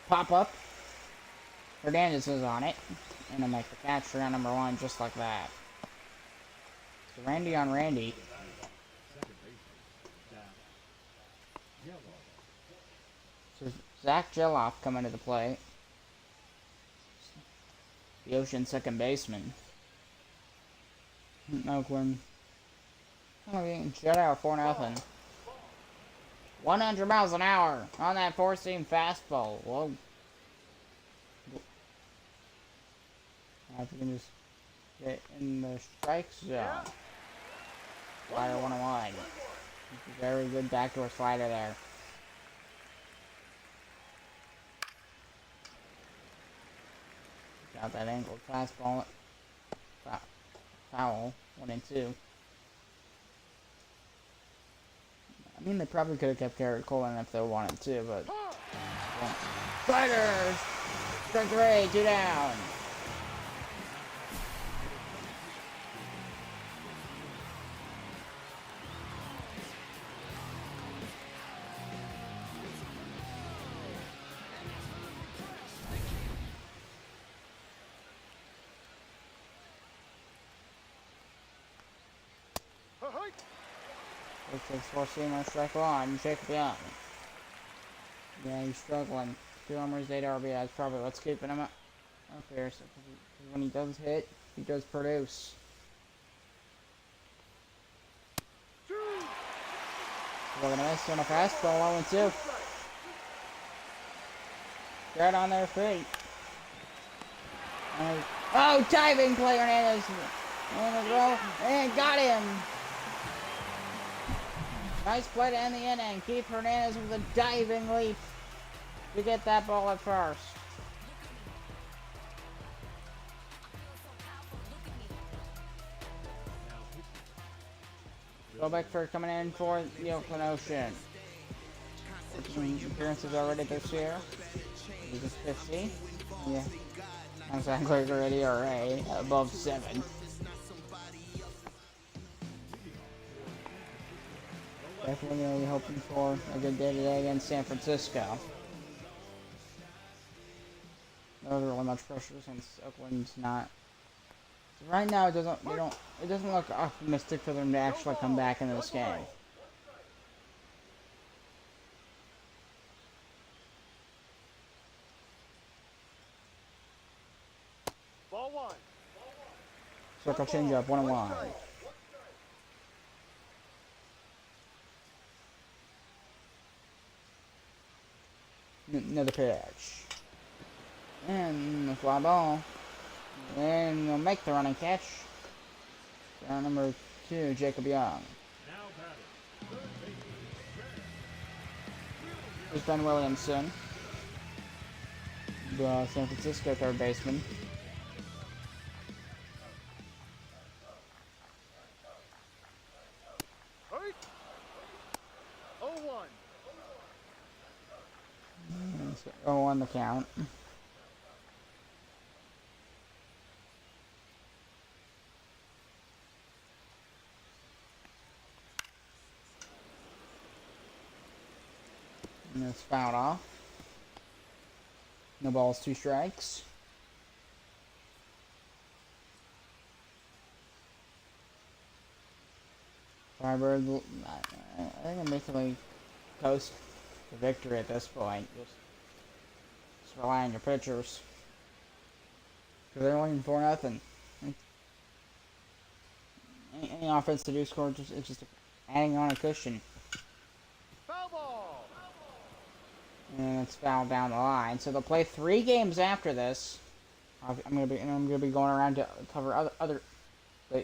Pop up. Hernandez is on it, and he'll make the catch for round number 1 just like that. So Randy on Randy. So Zach Geloff coming to the plate. The Ocean second baseman. Oakland. Oh, getting shut out 4-0. 100 miles an hour on that 4-seam fastball. Whoa. I can just get in the strike zone. Slider 1-1. Very good backdoor slider there. Got that angled fastball. Foul. 1-2. I mean, they probably could have kept Garrett Colin if they wanted to, but... Yeah. Sliders! Strike 3, 2 down. Takes 4-seamer, strike 1, Jacob Young. Yeah, he's struggling. 2 homers, 8 RBIs, probably what's keeping him up here. So when he does hit, he does produce. We're gonna miss on a fastball, 0-2. Right on their feet. Oh, diving play, Hernandez. And got him. Nice play to end the inning. Keith Hernandez with a diving leap to get that ball at first. Go back for coming in for the Oakland Ocean. 14 appearances already this year. He's just 50. Yeah. I'm saying already already above 7. Definitely going to be hoping for a good day today against San Francisco. Not really much pressure since Oakland's not. So right now, it doesn't look optimistic for them to actually come back into this game. Ball 1. Circle changeup, 1-1. Another pitch. And the fly ball. And they'll make the running catch. Round number 2, Jacob Young. Here's Ben Williamson, the San Francisco third baseman. Hurry. 0-1. 0-1 the count. And it's fouled off. No balls, 2 strikes. Firebirds, I think I'm basically coast to victory at this point. Just rely on your pitchers. Because they're winning 4-0. Any offense to do score, it's just adding on a cushion. Foul ball. And it's fouled down the line. So they'll play 3 games after this. I'm gonna be going around to cover other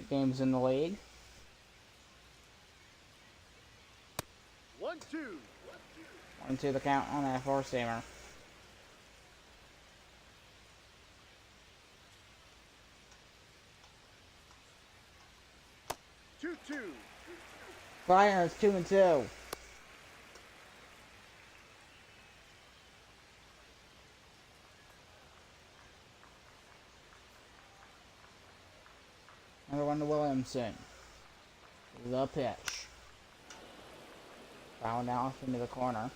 games in the league. 1-2. 1-2 the count on that 4-seamer. Fire is 2-2. Another one to Williamson. The pitch. Foul now off into the corner.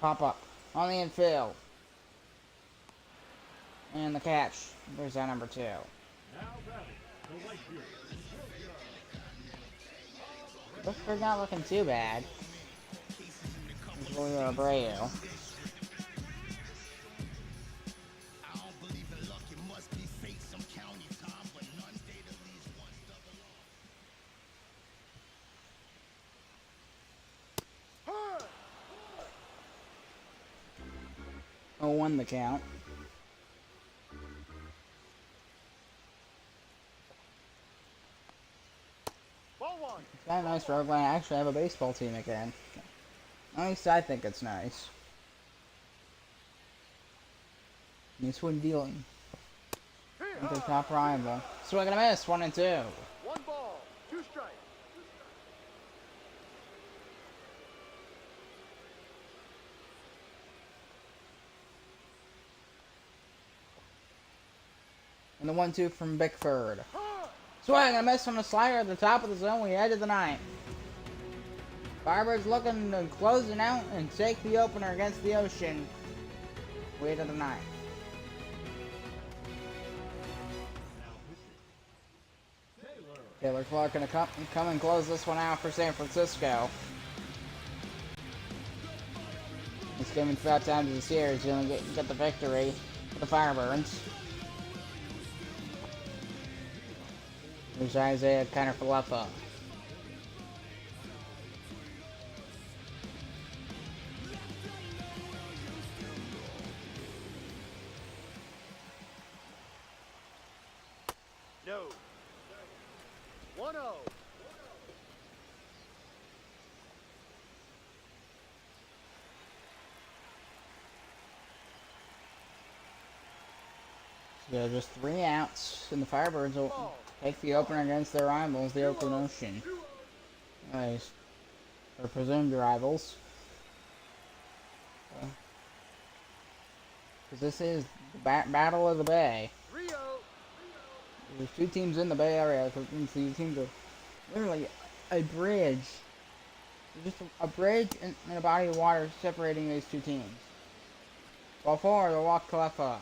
Pop up on the infield. And the catch. There's that number 2. They're not looking too bad. It's Julio Abreu. Oh, 1 the count. It's kind of nice for Oakland. I actually have a baseball team again. At least I think it's nice. Nice one dealing. With their top rival. Swing and a miss. 1-2. 1 ball, 2 strikes. And the 1-2 from Bickford. Swing and a miss on the slider at the top of the zone. We headed the 9th. Firebirds looking to close it out and take the opener against the Ocean. We headed the 9th. Taylor Clark gonna come and close this one out for San Francisco. This game in 5 times of the series, gonna get the victory for the Firebirds. There's Isaiah Kiner-Falefa. No. 1-0. So just 3 outs, and the Firebirds will take the opener against their rivals, the Oakland Ocean. Nice. Or presumed rivals. Because this is the Battle of the Bay. There's 2 teams in the Bay Area, so these teams are literally a bridge. There's just a bridge and a body of water separating these 2 teams. Ball 4, the walk Kalefa.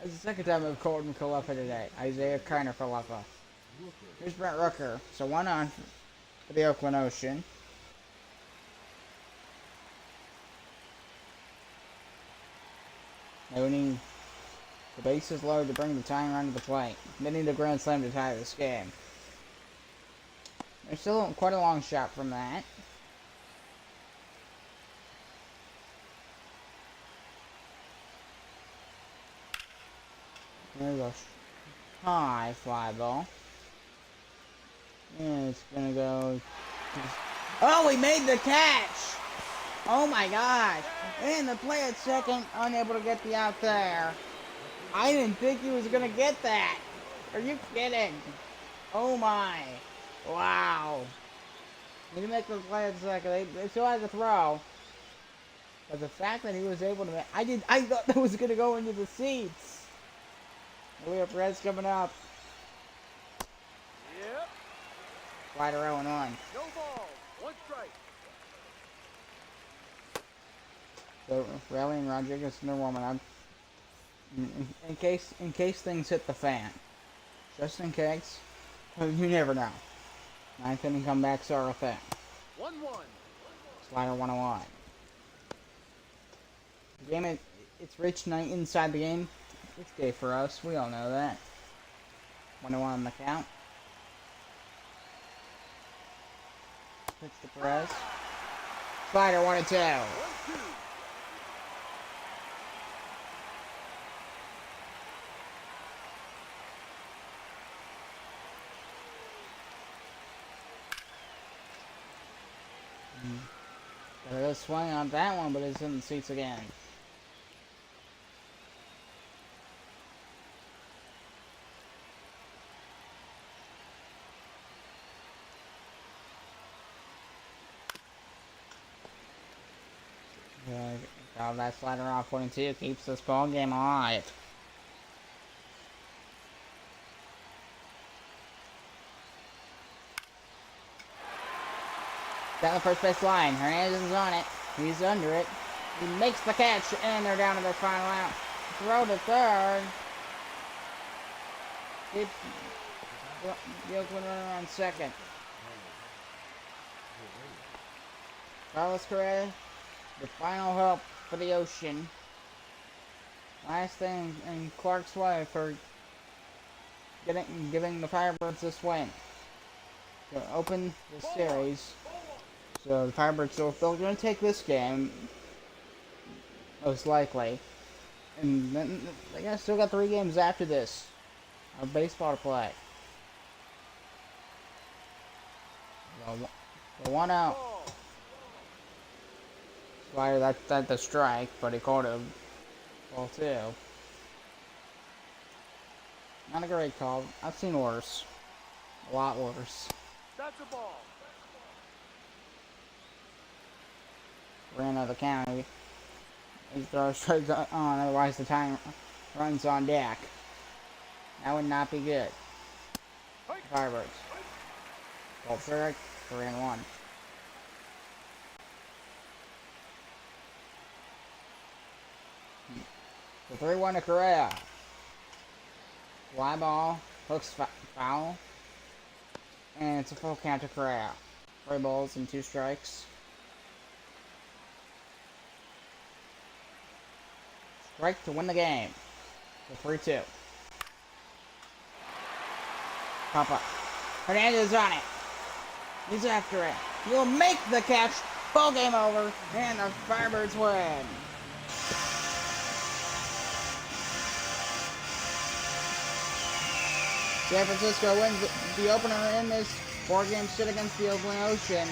That's the 2nd time I've called him Kalefa today. Isaiah Kiner-Falefa. Here's Brent Rooker. So 1 on for the Oakland Ocean. They would need the bases loaded to bring the tying run to the plate. They need a grand slam to tie this game. They're still quite a long shot from that. There's a high fly ball. And it's gonna go. Oh, he made the catch! Oh my gosh! And the play at second, unable to get the out there. I didn't think he was gonna get that. Are you kidding? Oh my! Wow! He didn't make the play at second. They still had to throw. But the fact that he was able to make, I thought that was gonna go into the seats. We have Reds coming up. Yep. Slider 0-1. No balls. One strike. So Rally and Rodriguez, they're warming up. In case things hit the fan. Just in case. You never know. Ninth inning comebacks are a thing. 1-1. Slider 101. The game, it's rich night inside the game. It's gay for us. We all know that. 101 on the count. Pitch to Perez. Slider 1-2. 1-2. Got a good swing on that one, but it's in the seats again. Got that slider off 1-2, keeps this ball game alive. Down the first base line. Hernandez is on it. He's under it. He makes the catch, and they're down to their final out. Throw to third. Keep the Oakland runner on second. Carlos Correa, the final hope for the Ocean. Last thing in Clark's way for giving the Firebirds this win to open the series. So the Firebirds are still going to take this game, most likely, and then they still got 3 games after this of baseball to play. The 1-0. Slider, that's the strike, but he called it ball 2. Not a great call. I've seen worse. A lot worse. That's a ball. Ran out of the county. He throws straight on, otherwise the time runs on deck. That would not be good. Firebirds. Ball strike, 3-1. The 3-1 to Correa. Fly ball, hooks foul, and it's a full count to Correa. 3 balls and 2 strikes. Strike to win the game. The 3-2. Pop up. Hernandez is on it. He's after it. He'll make the catch. Ball game over, and the Firebirds win. San Francisco wins the opener in this 4-game sit against the Oakland Ocean.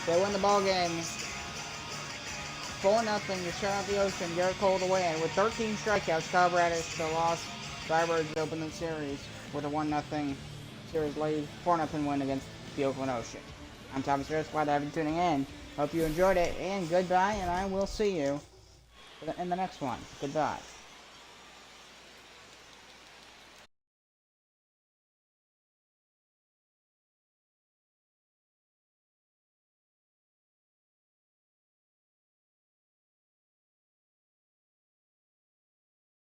They win the ball game 4-0 to shut out the Ocean. Garrett Cole to win with 13 strikeouts. Kyle Bradish to loss. Firebirds open the series with a 1-0 series lead, 4-0 win against the Oakland Ocean. I'm Thomas Harris. Glad to have you tuning in. Hope you enjoyed it, and goodbye, and I will see you in the next one. Goodbye.